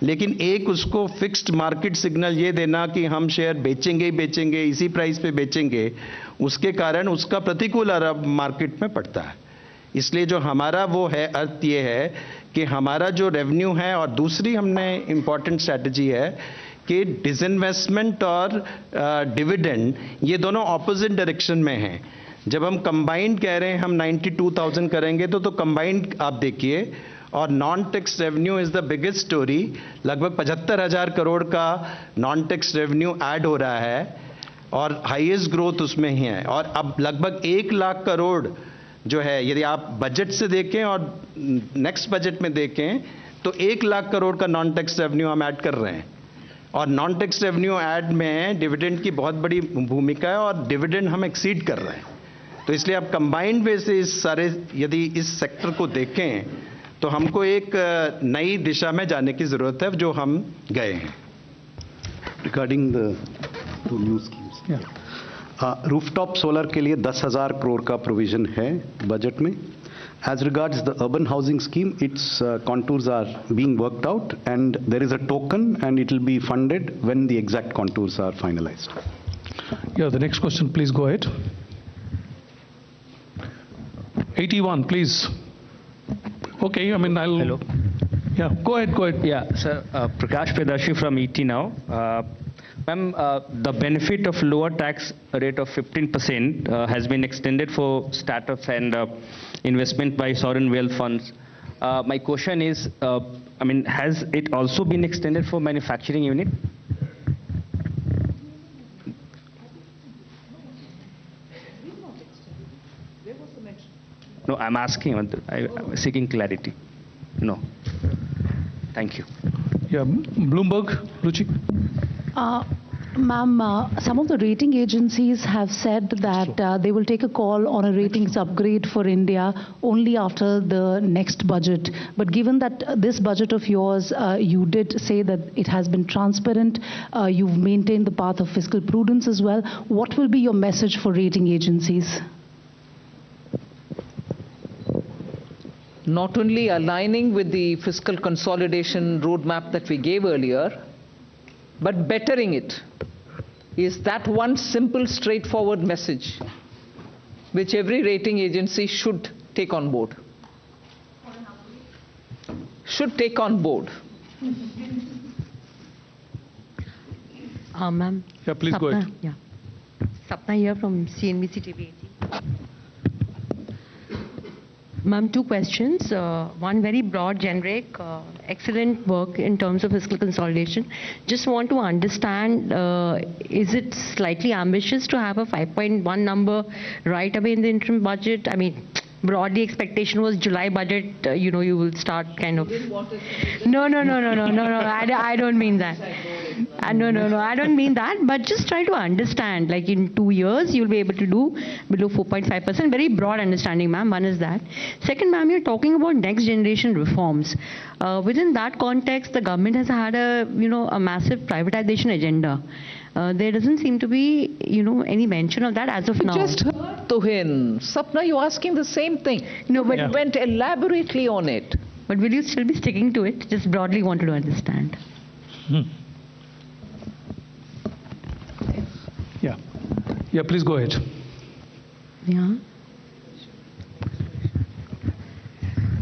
लेकिन एक उसको फिक्स्ड मार्केट सिग्नल ये देना कि हम शेयर बेचेंगे ही बेचेंगे, इसी प्राइस पे बेचेंगे, उसके कारण उसका प्रतिकूल असर मार्केट में पड़ता है। इसलिए जो हमारा वो है अर्थ ये है कि हमारा जो रेवेन्यू है, और दूसरी हमने इम्पॉर्टेंट स्ट्रैटेजी है कि डिसइन्वेस्टमेंट और डिविडेंड ये दोनों ऑपोजिट डायरेक्शन में हैं। जब हम कंबाइंड कह रहे हैं हम 92,000 करेंगे तो कंबाइंड आप देखिए, और non tax revenue is the biggest story. लगभग 75,000 करोड़ का नॉन टैक्स रेवेन्यू ऐड हो रहा है और हाईएस्ट ग्रोथ उसमें ही है। और अब लगभग 1 लाख करोड़ जो है, यदि आप बजट से देखें और नेक्स्ट बजट में देखें तो 1 लाख करोड़ का नॉन टैक्स रेवेन्यू हम ऐड कर रहे हैं। और नॉन टैक्स रेवेन्यू ऐड में डिविडेंड की बहुत बड़ी भूमिका है और डिविडेंड हम एक्सीड कर रहे हैं। तो इसलिए आप कंबाइंड वे से इस सारे यदि इस सेक्टर को देखें तो हमको एक नई दिशा में जाने की जरूरत है, जो हम गए हैं। Regarding the new schemes, rooftop solar के लिए 10,000 करोड़ का प्रोविजन है बजट में। As regards the urban housing scheme, its contours are being worked out, and there is a token, and it will be funded when the exact contours are finalized. Yeah, the next question, please go ahead. 81, please. Okay, I mean, I'll... Hello. Yeah, go ahead. Yeah, sir, Prakash Pedashi from ET Now. Ma'am, the benefit of lower tax rate of 15% has been extended for startups and investment by sovereign wealth funds. My question is, I mean, has it also been extended for manufacturing unit? No, I'm asking, I'm seeking clarity. No. Thank you. Yeah, Bloomberg, Ruchi. Ma'am, some of the rating agencies have said that they will take a call on a ratings upgrade for India only after the next budget. But given that this budget of yours, you did say that it has been transparent, you've maintained the path of fiscal prudence as well. What will be your message for rating agencies? Not only aligning with the fiscal consolidation roadmap that we gave earlier, but bettering it. is that one simple, straightforward message which every rating agency should take on board. Should take on board. Ma'am. Yeah, please go ahead. Yeah. Sapna here from CNBC TV 18. Ma'am, two questions. One very broad, generic, excellent work in terms of fiscal consolidation. Just want to understand, is it slightly ambitious to have a 5.1 number right away in the interim budget? I mean, broadly expectation was July budget, you know, you will start kind of... No, I don't mean that. No, I don't mean that, but just try to understand, like in 2 years, you'll be able to do below 4.5%. Very broad understanding, ma'am. One is that. Second, ma'am, you're talking about next generation reforms. Within that context, the government has had a massive privatization agenda. There doesn't seem to be, any mention of that as of now. Just heard to him. Sapna, you're asking the same thing. No, but you went elaborately on it. But will you still be sticking to it? Just broadly wanted to understand. Yeah, please go ahead. Yeah.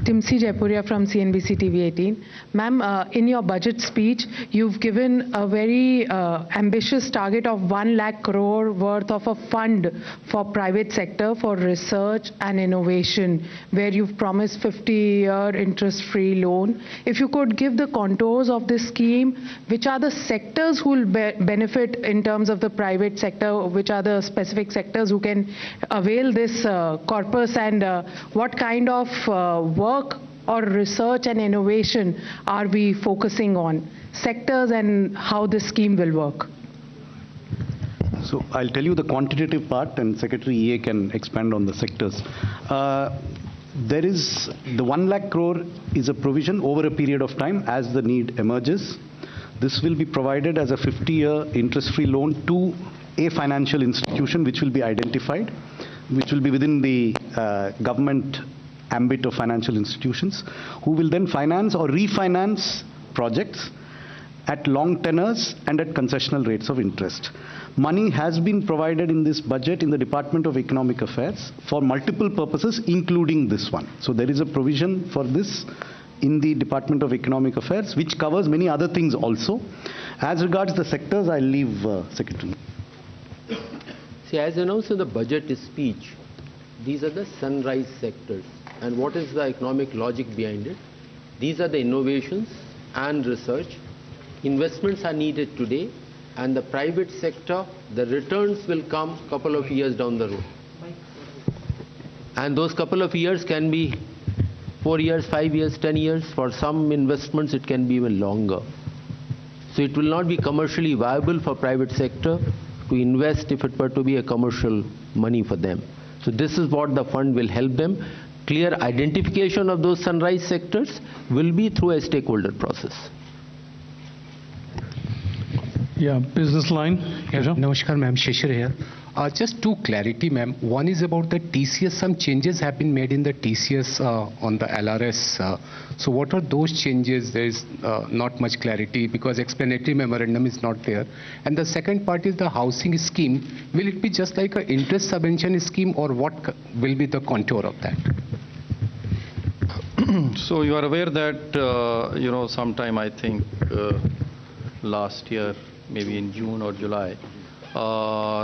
Timsi Jaipuria from CNBC TV 18. Ma'am, in your budget speech, you've given a very ambitious target of 1 lakh crore worth of a fund for private sector for research and innovation, where you've promised 50-year interest-free loan. If you could give the contours of this scheme, which are the sectors who will benefit in terms of the private sector, which are the specific sectors who can avail this corpus, and what kind of work or research and innovation are we focusing on? Sectors and how this scheme will work. So I'll tell you the quantitative part, and Secretary EA can expand on the sectors. There is the 1 lakh crore is a provision over a period of time as the need emerges. This will be provided as a 50-year interest-free loan to a financial institution which will be identified, which will be within the government ambit of financial institutions, who will then finance or refinance projects at long tenors and at concessional rates of interest. Money has been provided in this budget in the Department of Economic Affairs for multiple purposes, including this one. So there is a provision for this in the Department of Economic Affairs, which covers many other things also. As regards the sectors, I'll leave Secretary. See, as announced in the budget speech, these are the sunrise sectors. And what is the economic logic behind it? These are the innovations and research. Investments are needed today, and the private sector, the returns will come a couple of years down the road. And those couple of years can be 4 years, 5 years, 10 years. For some investments, it can be even longer. So it will not be commercially viable for private sector to invest if it were to be a commercial money for them. So this is what the fund will help them. Clear identification of those sunrise sectors will be through a stakeholder process. Yeah, business line. Namaskar, ma'am. Shishir here. Just two clarity, ma'am. One is about the TCS. Some changes have been made in the TCS on the LRS. So what are those changes? There is not much clarity because explanatory memorandum is not there. And the second part is the housing scheme. Will it be just like an interest subvention scheme, or what will be the contour of that? So you are aware that, sometime I think last year, maybe in June or July,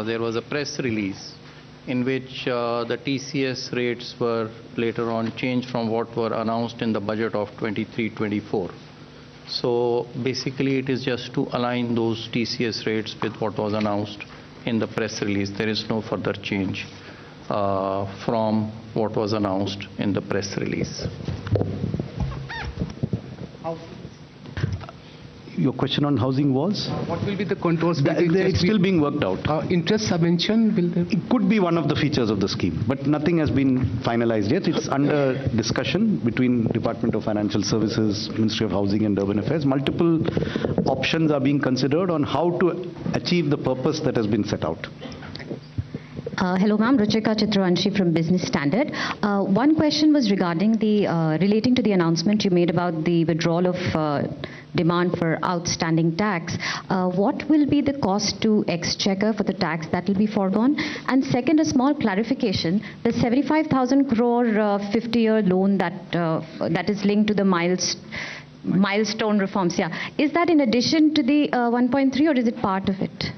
there was a press release in which the TCS rates were later on changed from what were announced in the budget of 23-24. So basically it is just to align those TCS rates with what was announced in the press release. There is no further change from what was announced in the press release. Your question on housing was? What will be the contours? It's still being worked out. Interest subvention, will there? It could be one of the features of the scheme, but nothing has been finalized yet. It's under discussion between Department of Financial Services, Ministry of Housing and Urban Affairs. Multiple options are being considered on how to achieve the purpose that has been set out. Hello, ma'am. Ruchika Chitravanshi from Business Standard. One question was regarding relating to the announcement you made about the withdrawal of demand for outstanding tax, what will be the cost to exchequer for the tax that will be foregone? And second, a small clarification, the 75,000 crore 50-year loan that is linked to the milestone reforms, is that in addition to the 1.3 or is it part of it?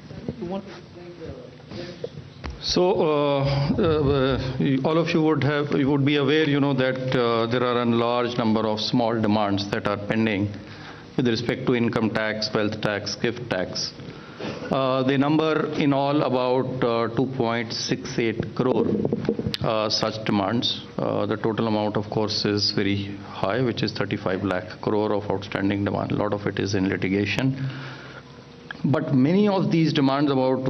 So all of you would be aware, that there are a large number of small demands that are pending with respect to income tax, wealth tax, gift tax. They number in all about 2.68 crore such demands. The total amount, of course, is very high, which is 35 lakh crore of outstanding demand. A lot of it is in litigation. But many of these demands, about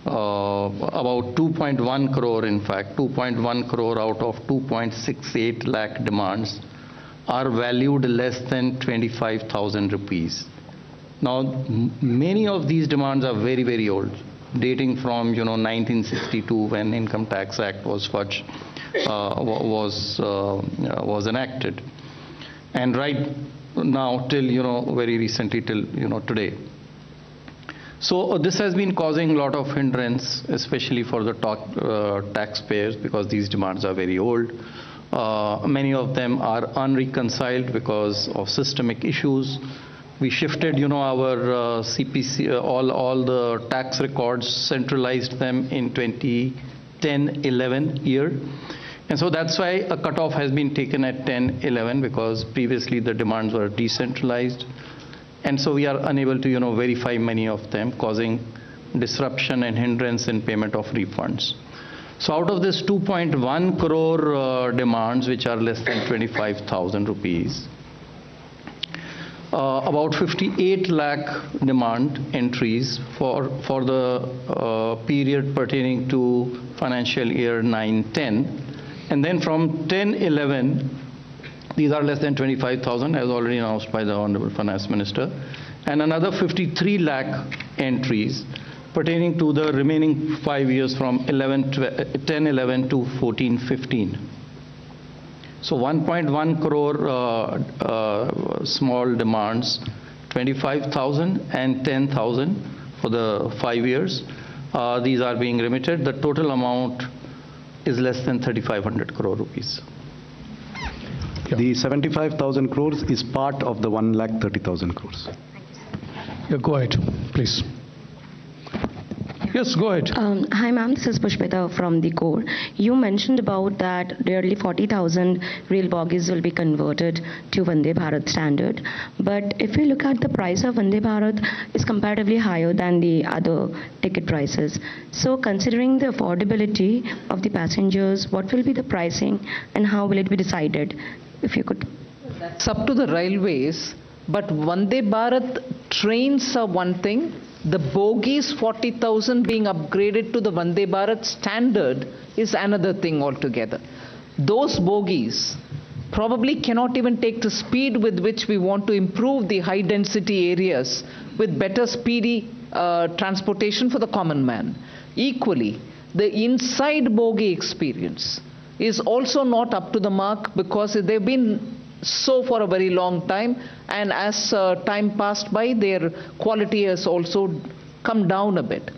2.1 crore, in fact, 2.1 crore out of 2.68 lakh demands are valued less than 25,000 rupees. Now, many of these demands are very, very old, dating from 1962, when Income Tax Act was enacted, and right now till very recently till today. So this has been causing a lot of hindrance, especially for the taxpayers, because these demands are very old. Many of them are unreconciled because of systemic issues. We shifted, our CPC, all the tax records, centralized them in 2010-11 year. And so that's why a cutoff has been taken at 10-11, because previously the demands were decentralized. And so we are unable to, verify many of them, causing disruption and hindrance in payment of refunds. So out of this 2.1 crore demands, which are less than 25,000 rupees, about 58 lakh demand entries for the period pertaining to financial year 9-10. And then from 10-11, these are less than 25,000, as already announced by the Honorable Finance Minister, and another 53 lakh entries pertaining to the remaining 5 years from 10-11 to 14-15. So 1.1 crore small demands, 25,000 and 10,000 for the 5 years. These are being remitted. The total amount is less than 3,500 crore rupees. The 75,000 crores is part of the 1,30,000 crores. Yeah, go ahead, please. Yes, go ahead. Hi, ma'am. This is Pushpita from the core. You mentioned about that nearly 40,000 rail bogies will be converted to Vande Bharat standard. But if you look at the price of Vande Bharat, is comparatively higher than the other ticket prices. So considering the affordability of the passengers, what will be the pricing and how will it be decided? If you could. It's up to the railways, but Vande Bharat trains are one thing. The bogies, 40,000 being upgraded to the Vande Bharat standard is another thing altogether. Those bogies probably cannot even take the speed with which we want to improve the high density areas with better speedy transportation for the common man. Equally, the inside bogie experience is also not up to the mark, because they've been so for a very long time, and as time passed by, their quality has also come down a bit.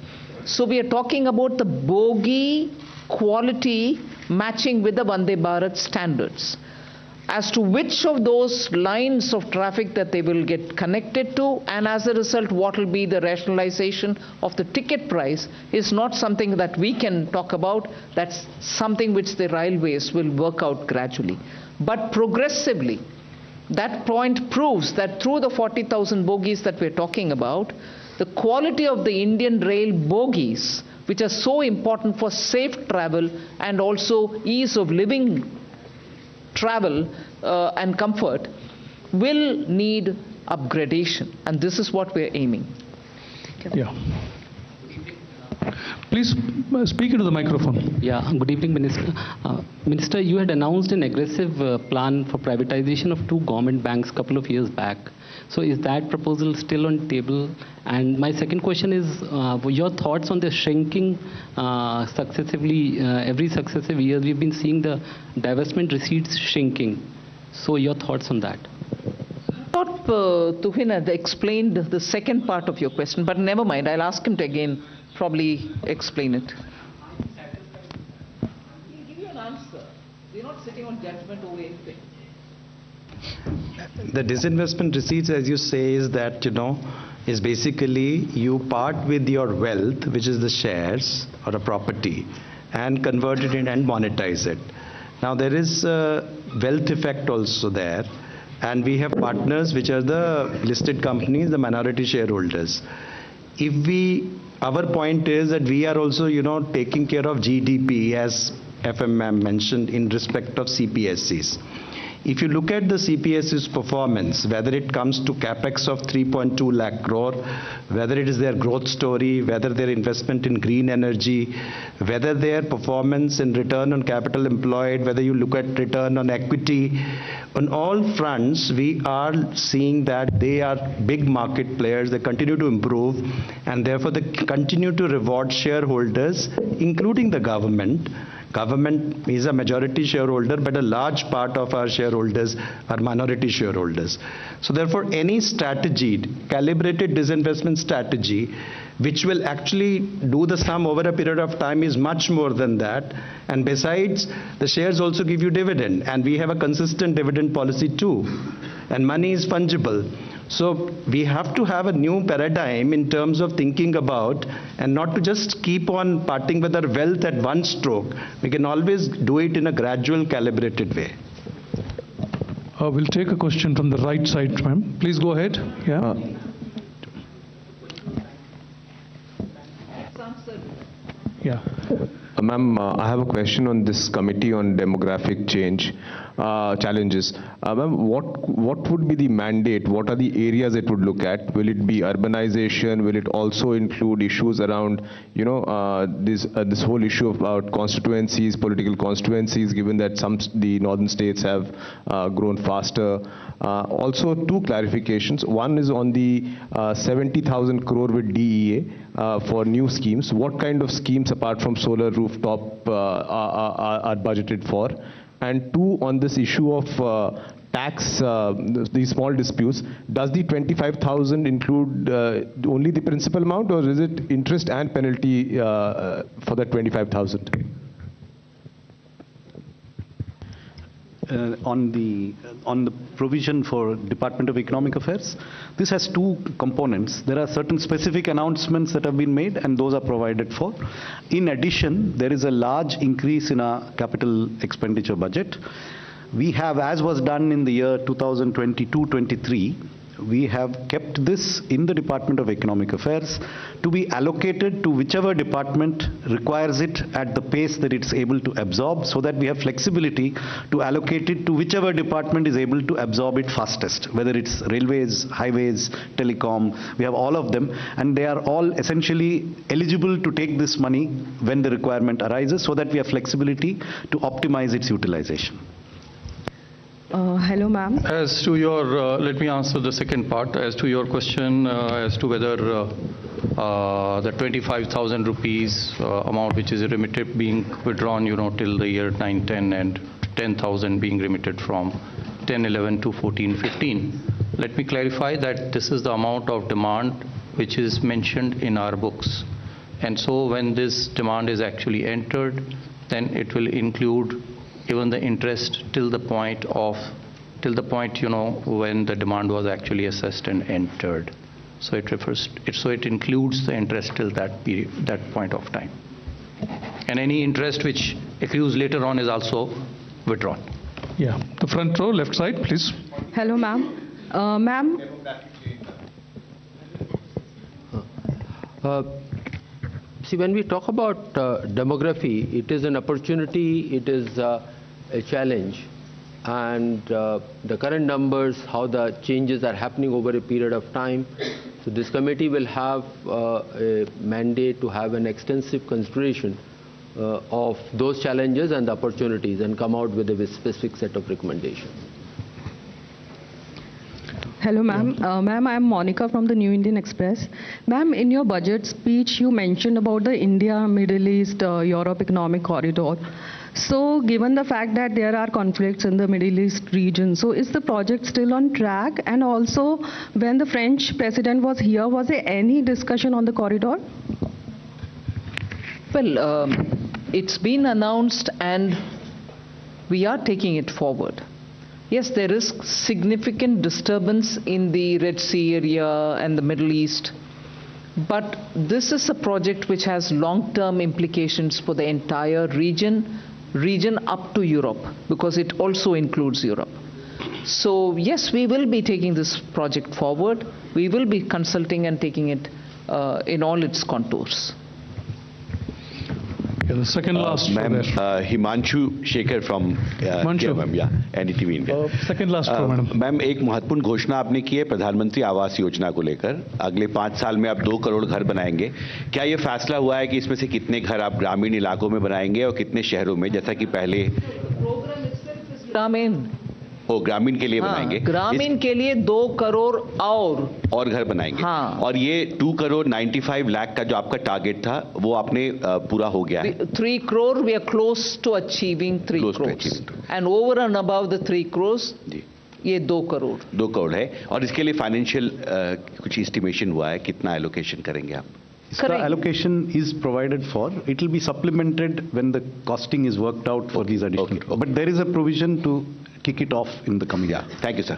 So we are talking about the bogie quality matching with the Vande Bharat standards. As to which of those lines of traffic that they will get connected to, and as a result what will be the rationalization of the ticket price, is not something that we can talk about. That's something which the railways will work out gradually. But progressively, that point proves that through the 40,000 bogies that we're talking about, the quality of the Indian rail bogies, which are so important for safe travel and also ease of living travel and comfort, will need upgradation, and this is what we're aiming. Yeah. Please speak into the microphone. Yeah, good evening, Minister. Minister, you had announced an aggressive plan for privatization of 2 government banks a couple of years back. So is that proposal still on the table? And my second question is, your thoughts on the shrinking successively, every successive year we've been seeing the divestment receipts shrinking. So your thoughts on that? Not Tuhin had explained the second part of your question, but never mind. I'll ask him to again probably explain it. He'll give you an answer. We're not sitting on judgment over anything. The disinvestment receipts, as you say, is that, is basically you part with your wealth, which is the shares or a property, and convert it in and monetize it. Now, there is a wealth effect also there, and we have partners which are the listed companies, the minority shareholders. Our point is that we are also, taking care of GDP, as FMM mentioned, in respect of CPSCs. If you look at the CPSC's performance, whether it comes to capex of 3.2 lakh crore, whether it is their growth story, whether their investment in green energy, whether their performance in return on capital employed, whether you look at return on equity, on all fronts, we are seeing that they are big market players. They continue to improve, and therefore they continue to reward shareholders, including the government. Government is a majority shareholder, but a large part of our shareholders are minority shareholders. So therefore, any strategy, calibrated disinvestment strategy, which will actually do the sum over a period of time, is much more than that. And besides, the shares also give you dividend, and we have a consistent dividend policy too. And money is fungible. So we have to have a new paradigm in terms of thinking about, and not to just keep on parting with our wealth at one stroke. We can always do it in a gradual, calibrated way. We'll take a question from the right side, ma'am. Please go ahead. Yeah. Yeah. Ma'am, I have a question on this committee on demographic change challenges. Ma'am, what would be the mandate? What are the areas it would look at? Will it be urbanization? Will it also include issues around, this whole issue about constituencies, political constituencies, given that the northern states have grown faster? Also, two clarifications. One is on the 70,000 crore with DEA for new schemes. What kind of schemes apart from solar rooftop are budgeted for? And two, on this issue of tax, these small disputes, does the 25,000 include only the principal amount, or is it interest and penalty for that 25,000? On the provision for Department of Economic Affairs, this has two components. There are certain specific announcements that have been made, and those are provided for. In addition, there is a large increase in our capital expenditure budget. We have, as was done in the year 2022-23, we have kept this in the Department of Economic Affairs to be allocated to whichever department requires it at the pace that it's able to absorb, so that we have flexibility to allocate it to whichever department is able to absorb it fastest, whether it's railways, highways, telecom. We have all of them, and they are all essentially eligible to take this money when the requirement arises, so that we have flexibility to optimize its utilization. Hello, ma'am. As to your, let me answer the second part. As to your question as to whether the 25,000 rupees amount which is remitted being withdrawn, till the year 9-10, and 10,000 being remitted from 10-11 to 14-15. Let me clarify that this is the amount of demand which is mentioned in our books. And so when this demand is actually entered, then it will include even the interest till the point when the demand was actually assessed and entered. So it includes the interest till that period, that point of time. And any interest which accrues later on is also withdrawn. Yeah, the front row, left side, please. Hello, ma'am. Ma'am. See, when we talk about demography, it is an opportunity, it is a challenge. And the current numbers, how the changes are happening over a period of time. So this committee will have a mandate to have an extensive consideration of those challenges and the opportunities, and come out with a specific set of recommendations. Hello, ma'am. Ma'am, I am Monica from the New Indian Express. Ma'am, in your budget speech, you mentioned about the India, Middle East, Europe Economic Corridor. So given the fact that there are conflicts in the Middle East region, so is the project still on track? And also, when the French president was here, was there any discussion on the corridor? Well, it's been announced and we are taking it forward. Yes, there is significant disturbance in the Red Sea area and the Middle East, but this is a project which has long-term implications for the entire region up to Europe, because it also includes Europe. So yes, we will be taking this project forward. We will be consulting and taking it in all its contours. The second last. Ma'am, Himanshu Shekhar from NDTV India. Second last row, madam. Ma'am, एक महत्वपूर्ण घोषणा आपने की है प्रधानमंत्री आवास योजना को लेकर। अगले 5 साल में आप 2 करोड़ घर बनाएंगे। क्या ये फैसला हुआ है कि इसमें से कितने घर आप ग्रामीण इलाकों में बनाएंगे और कितने शहरों में, जैसा कि पहले ग्रामीण के लिए बनाएंगे? ग्रामीण के लिए 2 करोड़ और घर बनाएंगे। हाँ। और ये 2 करोड़ 95 लाख का जो आपका टारगेट था वो आपने पूरा हो गया है? 3 crore, we are close to achieving 3 crores. And over and above the 3 crores, ये 2 करोड़ है। और इसके लिए फाइनेंशियल कुछ एस्टिमेशन हुआ है, कितना एलोकेशन करेंगे आप? The allocation is provided for. It will be supplemented when the costing is worked out for these additional. But there is a provision to kick it off in the coming year. Thank you, sir.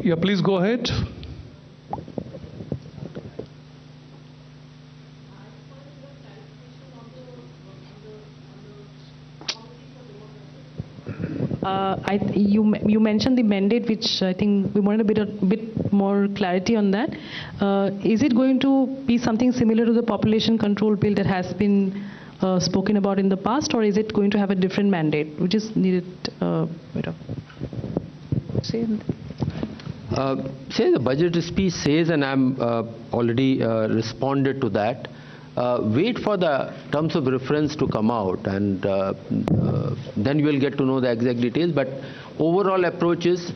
Yeah, please go ahead. You mentioned the mandate, which I think we wanted a bit more clarity on that. Is it going to be something similar to the population control bill that has been spoken about in the past, or is it going to have a different mandate? We just needed say the budget speech says, and I'm already responded to that. Wait for the terms of reference to come out, and then you will get to know the exact details. But overall approach is,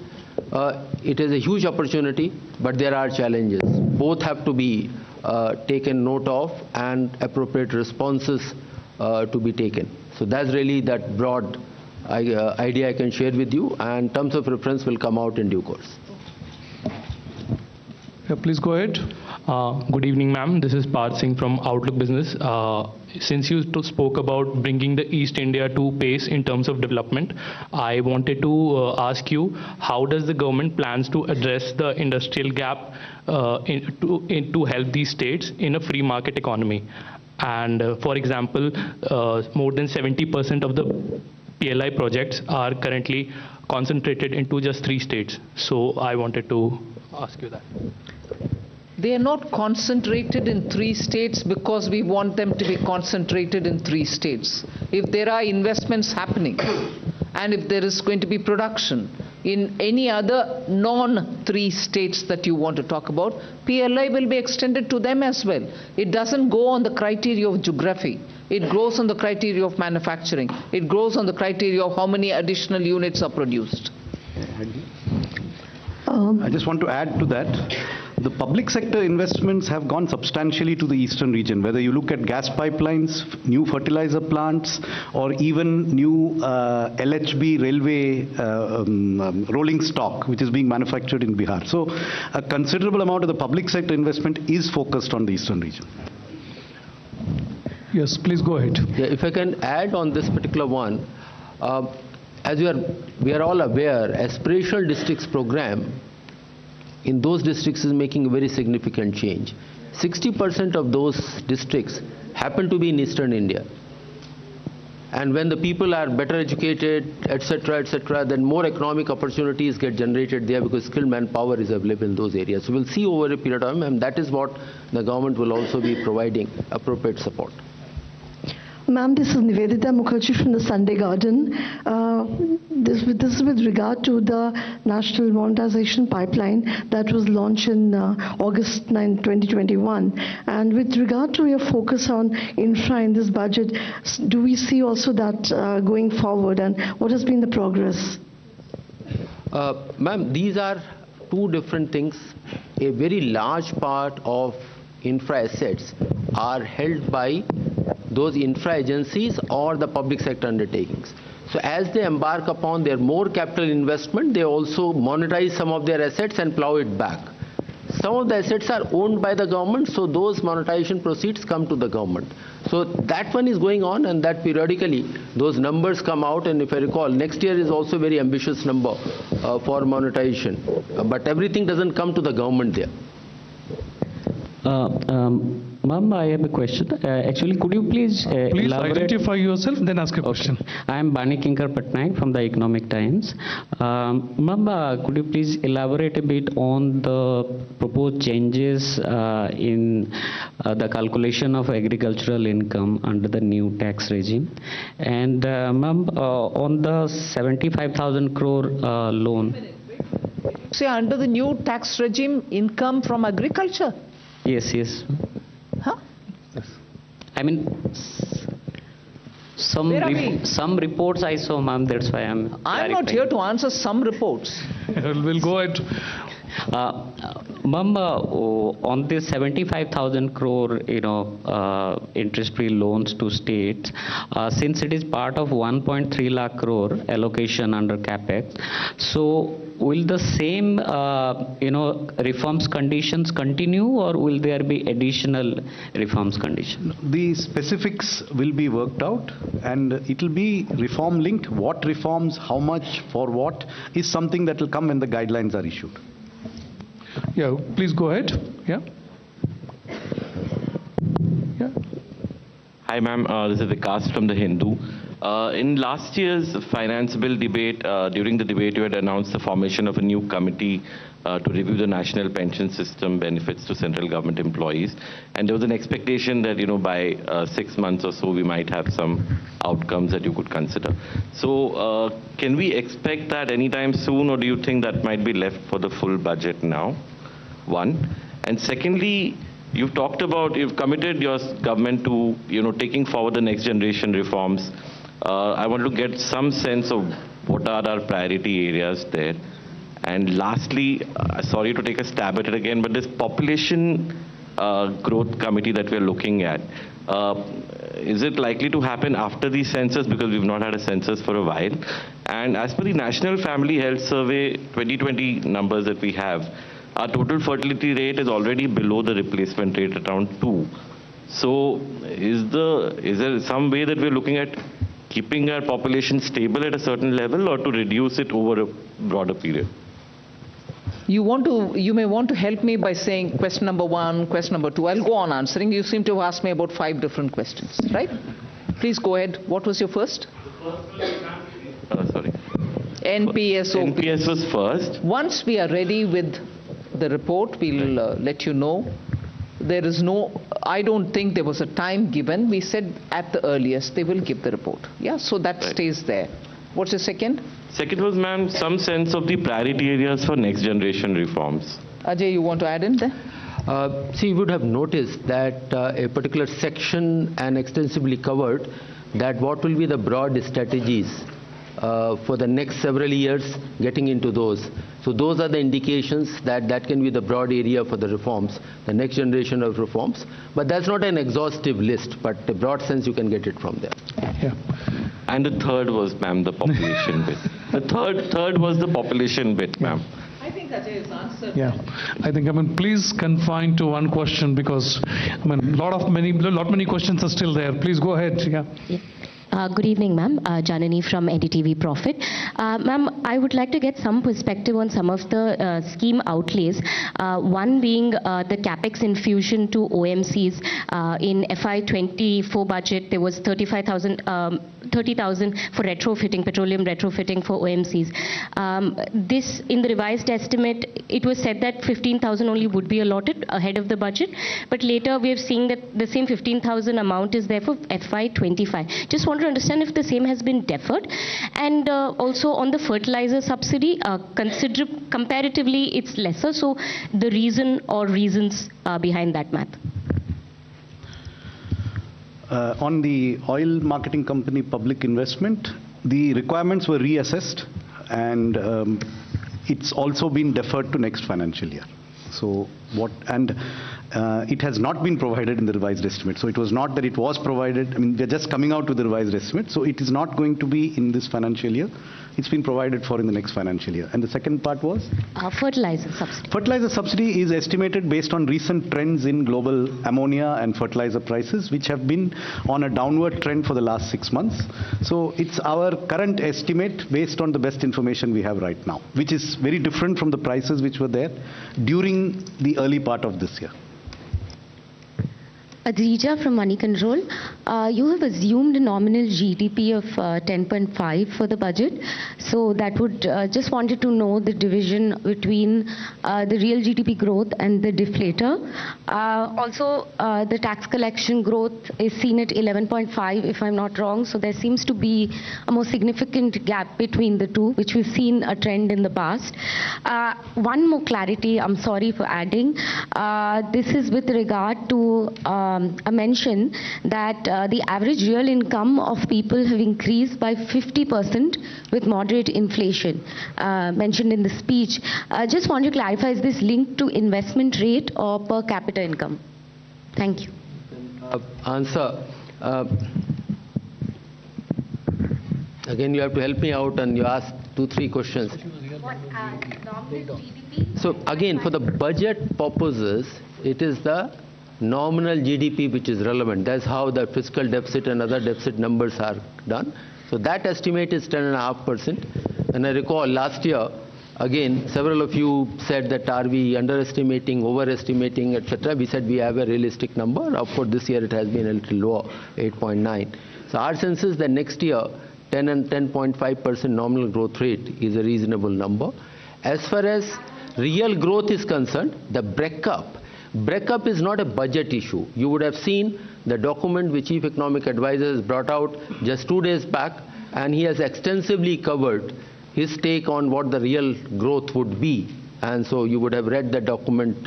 it is a huge opportunity, but there are challenges. Both have to be taken note of, and appropriate responses to be taken. So that's really that broad idea I can share with you, and terms of reference will come out in due course. Yeah, please go ahead. Good evening, ma'am. This is Parth Singh from Outlook Business. Since you spoke about bringing the East India to pace in terms of development, I wanted to ask you, how does the government plans to address the industrial gap to help these states in a free market economy? And for example, more than 70% of the PLI projects are currently concentrated into just 3 states. So I wanted to ask you that. They are not concentrated in 3 states because we want them to be concentrated in 3 states. If there are investments happening and if there is going to be production in any other non-3 states that you want to talk about, PLI will be extended to them as well. It doesn't go on the criteria of geography. It goes on the criteria of manufacturing. It goes on the criteria of how many additional units are produced. I just want to add to that. The public sector investments have gone substantially to the eastern region, whether you look at gas pipelines, new fertilizer plants, or even new LHB railway rolling stock, which is being manufactured in Bihar. So a considerable amount of the public sector investment is focused on the eastern region. Yes, please go ahead. Yeah, if I can add on this particular one, as we are all aware, aspirational districts program in those districts is making a very significant change. 60% of those districts happen to be in eastern India. And when the people are better educated, etc., then more economic opportunities get generated there because skilled manpower is available in those areas. So we'll see over a period of time, and that is what the government will also be providing appropriate support. Ma'am, this is Nivedita Mukherjee from the Sunday Garden. This is with regard to the National Monetization Pipeline that was launched in August 9, 2021. And with regard to your focus on infra in this budget, do we see also that going forward, and what has been the progress? Ma'am, these are 2 different things. A very large part of infra assets are held by those infra agencies or the public sector undertakings. So as they embark upon their more capital investment, they also monetize some of their assets and plow it back. Some of the assets are owned by the government, so those monetization proceeds come to the government. So that one is going on, and that periodically those numbers come out, and if I recall, next year is also a very ambitious number for monetization. But everything doesn't come to the government there. Ma'am, I have a question. Actually, could you please elaborate? Identify yourself, then ask a question. I am Bani Kinkar Patnaik from the Economic Times. Ma'am, could you please elaborate a bit on the proposed changes in the calculation of agricultural income under the new tax regime? And ma'am, on the 75,000 crore loan. Say under the new tax regime, income from agriculture? Yes, yes. Huh? I mean, some reports I saw, ma'am, that's why I'm not here to answer some reports. We'll go ahead. Ma'am, on this 75,000 crore, interest-free loans to states, since it is part of 1.3 lakh crore allocation under capex, so will the same, reforms conditions continue, or will there be additional reforms conditions? The specifics will be worked out, and it will be reform linked. What reforms, how much, for what, is something that will come when the guidelines are issued. Yeah, please go ahead. Yeah. Hi, ma'am. This is Vikas from The Hindu. In last year's finance bill debate, during the debate, you had announced the formation of a new committee to review the national pension system benefits to central government employees. And there was an expectation that, by 6 months or so, we might have some outcomes that you could consider. So can we expect that anytime soon, or do you think that might be left for the full budget now? One. And secondly, you've committed your government to, taking forward the next generation reforms. I want to get some sense of what are our priority areas there. And lastly, sorry to take a stab at it again, but this population growth committee that we're looking at, is it likely to happen after the census, because we've not had a census for a while? And as per the National Family Health Survey 2020 numbers that we have, our total fertility rate is already below the replacement rate, around 2. So is there some way that we're looking at keeping our population stable at a certain level, or to reduce it over a broader period? You may want to help me by saying question number 1, question number 2. I'll go on answering. You seem to have asked me about 5 different questions, right? Please go ahead. What was your first? Sorry. NPSO. NPS was first. Once we are ready with the report, we'll let you know. I don't think there was a time given. We said at the earliest they will give the report. Yeah, so that stays there. What's your second? Second was, ma'am, some sense of the priority areas for next generation reforms. Ajay, you want to add in there? See, you would have noticed that a particular section and extensively covered that what will be the broad strategies for the next several years, getting into those. So those are the indications that can be the broad area for the reforms, the next generation of reforms. But that's not an exhaustive list, but a broad sense you can get it from there. Yeah. And the third was, ma'am, the population bit. The third was the population bit, ma'am. I think Ajay has answered. Yeah, I think, please confine to one question, because, many questions are still there. Please go ahead. Yeah. Good evening, ma'am. Janani from NDTV Profit. Ma'am, I would like to get some perspective on some of the scheme outlays. One being the capex infusion to OMCs. In FY24 budget, there was 30,000 for retrofitting, petroleum retrofitting for OMCs. This, in the revised estimate, it was said that 15,000 only would be allotted ahead of the budget. But later, we are seeing that the same 15,000 amount is there for FY25. Just want to understand if the same has been deferred, and also on the fertilizer subsidy, comparatively it's lesser, so the reason or reasons behind that math. On the oil marketing company public investment, the requirements were reassessed, and it's also been deferred to next financial year. So it has not been provided in the revised estimate. So it was not that it was provided. I mean, we're just coming out with the revised estimate. So it is not going to be in this financial year. It's been provided for in the next financial year. And the second part was? Fertilizer subsidy. Fertilizer subsidy is estimated based on recent trends in global ammonia and fertilizer prices, which have been on a downward trend for the last 6 months. So it's our current estimate based on the best information we have right now, which is very different from the prices which were there during the early part of this year. Adrija from Money Control. You have assumed a nominal GDP of 10.5 for the budget. So that would, just wanted to know the division between the real GDP growth and the deflator. Also, the tax collection growth is seen at 11.5 if I'm not wrong. So there seems to be a more significant gap between the two, which we've seen a trend in the past. One more clarity, I'm sorry for adding. This is with regard to a mention that the average real income of people have increased by 50% with moderate inflation, mentioned in the speech. Just want to clarify, is this linked to investment rate or per capita income? Thank you. Answer. Again, you have to help me out, and you asked 2-3 questions. So again, for the budget purposes, it is the nominal GDP which is relevant. That's how the fiscal deficit and other deficit numbers are done. So that estimate is 10.5%. And I recall last year, again, several of you said that are we underestimating, overestimating, etc. We said we have a realistic number. Of course, this year it has been a little lower, 8.9. So our sense is that next year, 10 and 10.5% nominal growth rate is a reasonable number. As far as real growth is concerned, the breakup is not a budget issue. You would have seen the document which Chief Economic Advisor has brought out just 2 days back, and he has extensively covered his take on what the real growth would be. And so you would have read that document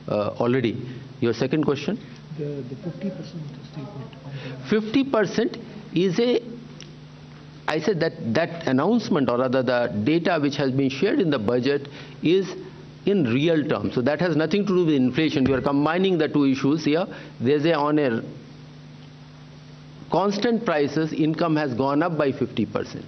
already. Your second question? The 50% statement. 50% is I said that announcement, or rather the data which has been shared in the budget, is in real terms. So that has nothing to do with inflation. You are combining the two issues here. There's on a constant prices, income has gone up by 50%.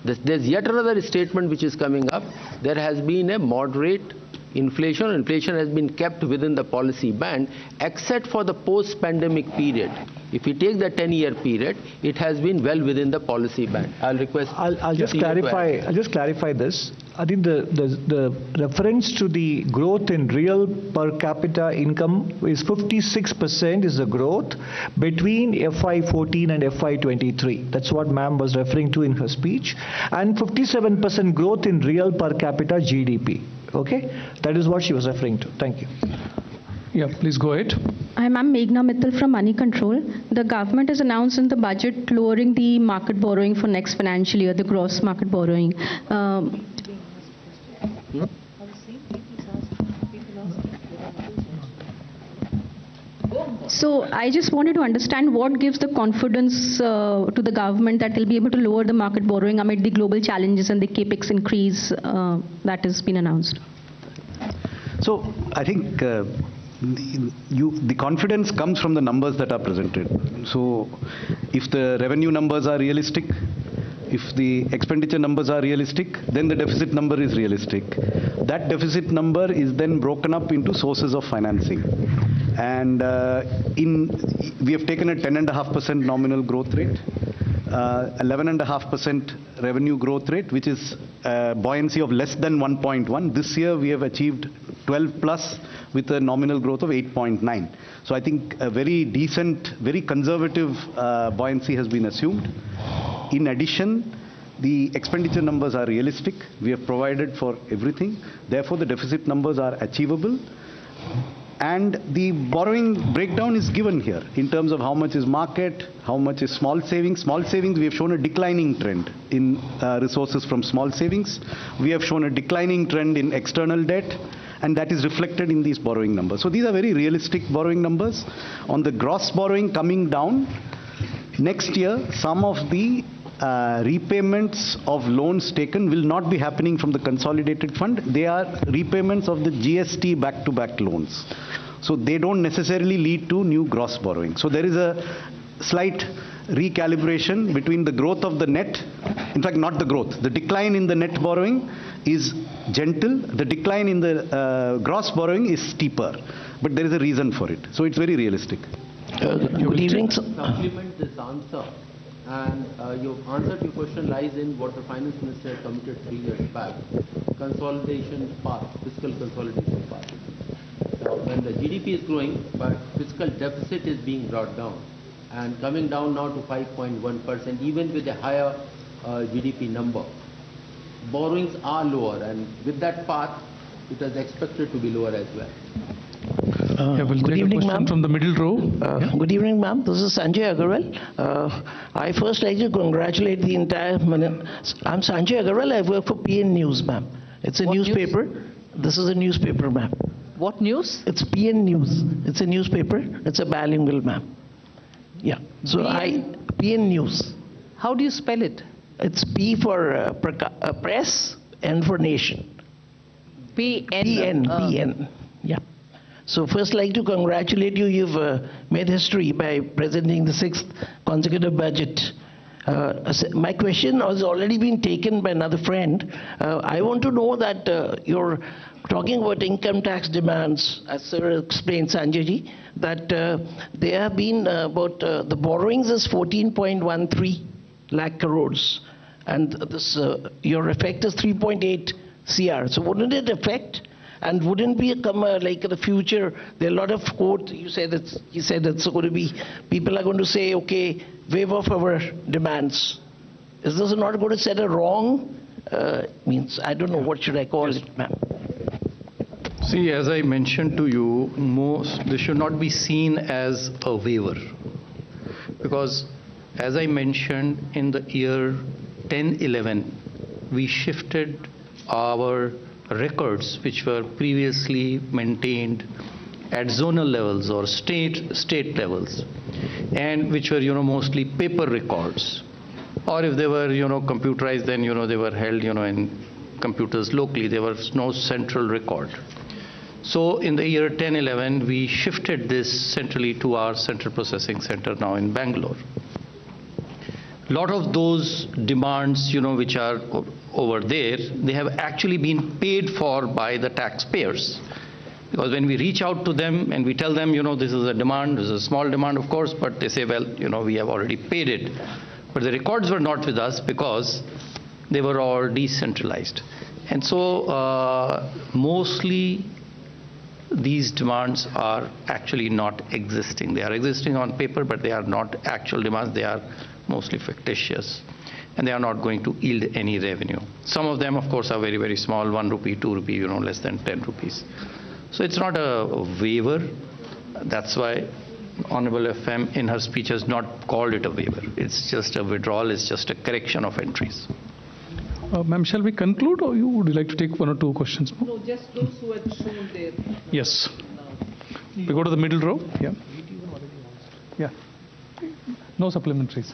There's yet another statement which is coming up. There has been a moderate inflation. Inflation has been kept within the policy band, except for the post-pandemic period. If you take the 10-year period, it has been well within the policy band. I'll request. I'll just clarify. I'll just clarify this. I think the reference to the growth in real per capita income is 56% is the growth between FY14 and FY23. That's what ma'am was referring to in her speech, and 57% growth in real per capita GDP. Okay, that is what she was referring to. Thank you. Yeah, please go ahead. I'm Meghna Mittal from Money Control. The government has announced in the budget lowering the market borrowing for next financial year, the gross market borrowing. So I just wanted to understand what gives the confidence to the government that they'll be able to lower the market borrowing amid the global challenges and the capex increase that has been announced. So I think the confidence comes from the numbers that are presented. So if the revenue numbers are realistic, if the expenditure numbers are realistic, then the deficit number is realistic. That deficit number is then broken up into sources of financing. And we have taken a 10.5% nominal growth rate, 11.5% revenue growth rate, which is buoyancy of less than 1.1. This year we have achieved 12 plus with a nominal growth of 8.9. So I think a very decent, very conservative buoyancy has been assumed. In addition, the expenditure numbers are realistic. We have provided for everything. Therefore, the deficit numbers are achievable. And the borrowing breakdown is given here in terms of how much is market, how much is small savings. Small savings, we have shown a declining trend in resources from small savings. We have shown a declining trend in external debt, and that is reflected in these borrowing numbers. So these are very realistic borrowing numbers. On the gross borrowing coming down, next year, some of the repayments of loans taken will not be happening from the consolidated fund. They are repayments of the GST back-to-back loans. So they don't necessarily lead to new gross borrowing. So there is a slight recalibration between the growth of the net, in fact not the growth, the decline in the net borrowing is gentle, the decline in the gross borrowing is steeper, but there is a reason for it. So it's very realistic. Good evening. Supplement this answer, and your answer to your question lies in what the Finance Minister committed 3 years back, consolidation path, fiscal consolidation path. When the GDP is growing, but fiscal deficit is being brought down and coming down now to 5.1%, even with a higher GDP number. Borrowings are lower, and with that path, it is expected to be lower as well. We'll good evening, ma'am. From the middle row. Good evening, ma'am. This is Sanjay Agarwal. I first like to congratulate the entire. I'm Sanjay Agarwal. I work for PN News, ma'am. It's a newspaper. News? This is a newspaper, ma'am. What news? It's PN News. It's a newspaper. It's a bilingual, ma'am. Yeah. So PN News. How do you spell it? It's P for press, N for nation. PN. Yeah. So first, like to congratulate you. You've made history by presenting the 6th consecutive budget. My question has already been taken by another friend. I want to know that you're talking about income tax demands, as Sir explained, Sanjay ji, that there have been about the borrowings is 14.13 lakh crores, and this your effect is 3.8 CR. So wouldn't it affect? And wouldn't be like in the future, there are a lot of quote, he said it's going to be, people are going to say, okay, waive off our demands. Is this not going to set a wrong, means, I don't know, what should I call it, ma'am? See, as I mentioned to you, this should not be seen as a waiver. Because, as I mentioned, in the year 10-11, we shifted our records which were previously maintained at zonal levels or state levels, and which were mostly paper records, or if they were computerized, then they were held in computers locally. There was no central record. So in the year 10-11 we shifted this centrally to our central processing center now in Bangalore. A lot of those demands which are over there, they have actually been paid for by the taxpayers. Because when we reach out to them and we tell them, this is a demand, this is a small demand, of course, but they say, well, we have already paid it. But the records were not with us because they were all decentralized. And so mostly these demands are actually not existing. They are existing on paper, but they are not actual demands. They are mostly fictitious, and they are not going to yield any revenue. Some of them, of course, are very, very small, 1 rupee, 2 rupee, less than 10 rupees. So it's not a waiver. That's why Honorable FM in her speech has not called it a waiver. It's just a withdrawal, it's just a correction of entries. Ma'am, shall we conclude, or would you like to take 1 or 2 questions more? No, just those who had shown their... Yes. We go to the middle row. Yeah. Yeah. No supplementaries.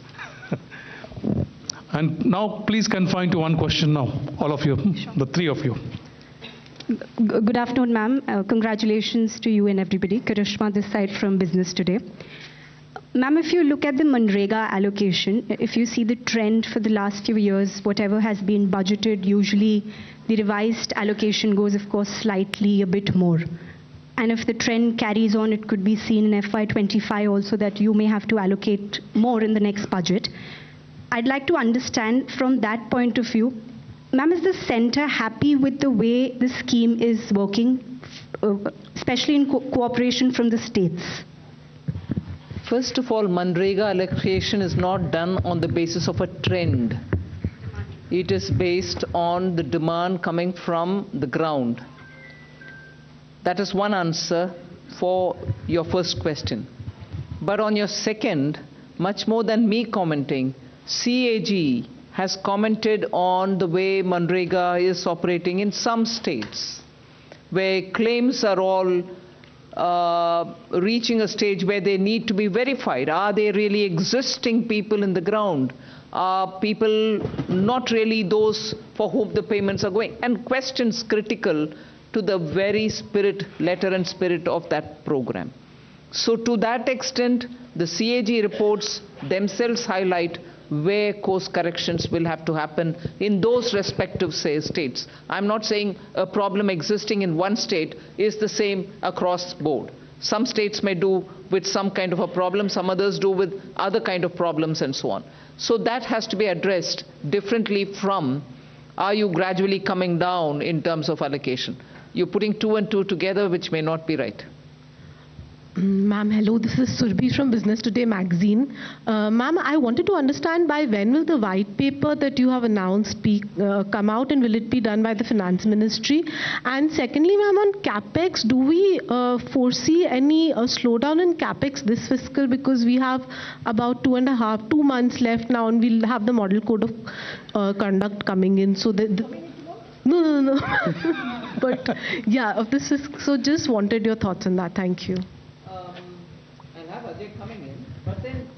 And now please confine to 1 question now, all of you, the 3 of you. Good afternoon, ma'am. Congratulations to you and everybody. Karishma this side from Business Today. Ma'am, if you look at the Manrega allocation, if you see the trend for the last few years, whatever has been budgeted, usually the revised allocation goes, of course, slightly a bit more. And if the trend carries on, it could be seen in FY25 also that you may have to allocate more in the next budget. I'd like to understand from that point of view, ma'am, is the centre happy with the way the scheme is working, especially in cooperation from the states? First of all, Manrega allocation is not done on the basis of a trend. It is based on the demand coming from the ground. That is one answer for your first question. But on your second, much more than me commenting, CAG has commented on the way Manrega is operating in some states, where claims are all reaching a stage where they need to be verified. Are they really existing people in the ground? Are people not really those for whom the payments are going? And questions critical to the very spirit, letter and spirit of that program. So to that extent, the CAG reports themselves highlight where course corrections will have to happen in those respective states. I'm not saying a problem existing in one state is the same across board. Some states may do with some kind of a problem, some others do with other kind of problems and so on. So that has to be addressed differently from, are you gradually coming down in terms of allocation? You're putting 2 and 2 together, which may not be right. Ma'am, hello, this is Surbhi from Business Today magazine. Ma'am, I wanted to understand by when will the white paper that you have announced come out, and will it be done by the Finance Ministry? And secondly, ma'am, on CapEx, do we foresee any slowdown in CapEx this fiscal, because we have about 2 months left now and we'll have the model code of conduct coming in. So no. But yeah, of this is, so just wanted your thoughts on that. Thank you. I'll have Ajay coming in, but then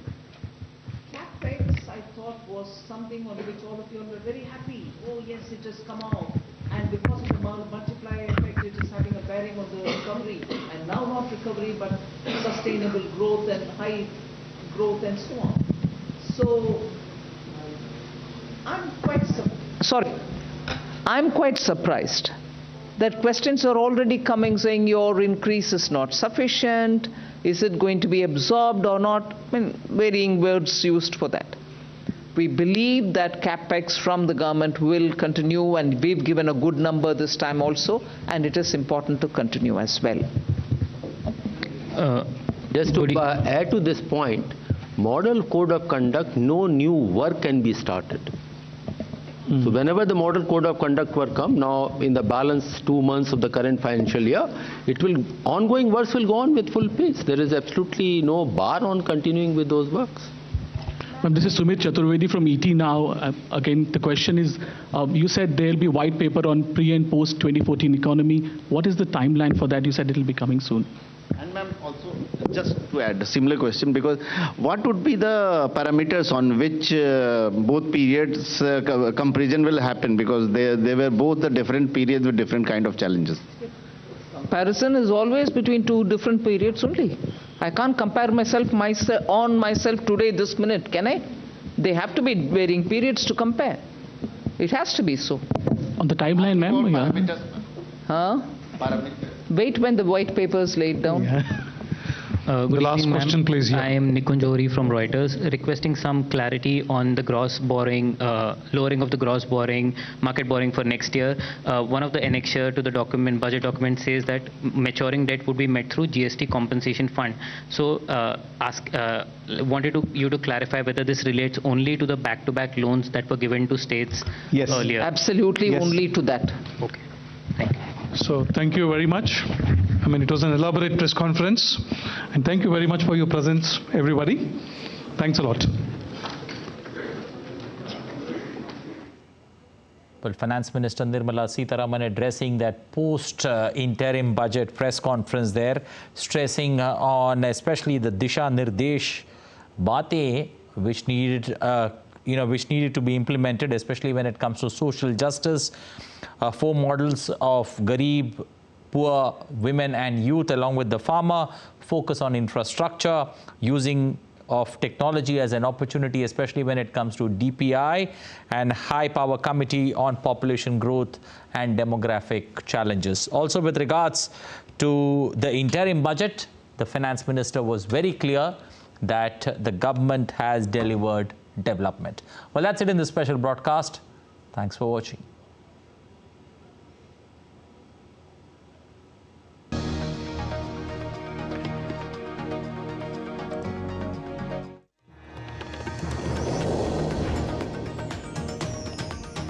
CapEx I thought was something on which all of you were very happy. Oh yes, it has come out, and because of the multiplier effect, it is having a bearing on the recovery, and now not recovery but sustainable growth and high growth and so on. So I'm quite surprised that questions are already coming saying your increase is not sufficient, is it going to be absorbed or not? I mean, varying words used for that. We believe that CapEx from the government will continue, and we've given a good number this time also, and it is important to continue as well. Just to add to this point, model code of conduct, no new work can be started. So whenever the model code of conduct work come, now in the balance 2 months of the current financial year, ongoing works will go on with full pace. There is absolutely no bar on continuing with those works. Ma'am, this is Sumit Chaturvedi from ET Now. Again, the question is, you said there will be white paper on pre and post 2014 economy. What is the timeline for that? You said it will be coming soon. And ma'am, also just to add a similar question, because what would be the parameters on which both periods comparison will happen, because they were both the different periods with different kind of challenges? Comparison is always between 2 different periods only. I can't compare myself today, this minute, can I? They have to be varying periods to compare. It has to be so. On the timeline, ma'am? Yeah. Huh? Wait when the white paper is laid down. Good the last evening, question, please. Yeah. I am Nikunj Ohri from Reuters, requesting some clarity on the gross borrowing, lowering of the gross borrowing, market borrowing for next year. One of the annexure to the document, budget document, says that maturing debt would be met through GST compensation fund. So, wanted you to clarify whether this relates only to the back-to-back loans that were given to states earlier. Absolutely, only to that. Okay, thank you. So thank you very much. I mean, it was an elaborate press conference, and thank you very much for your presence, everybody. Thanks a lot. Well, Finance Minister Nirmala Sitharaman addressing that post-interim budget press conference there, stressing on especially the Disha Nirdesh Baatein, which needed to be implemented, especially when it comes to social justice. 4 models of Garib, poor, women and youth, along with the farmer, focus on infrastructure, using of technology as an opportunity, especially when it comes to DPI, and high power committee on population growth and demographic challenges. Also, with regards to the interim budget, the finance minister was very clear that the government has delivered development. Well, that's it in this special broadcast. Thanks for watching.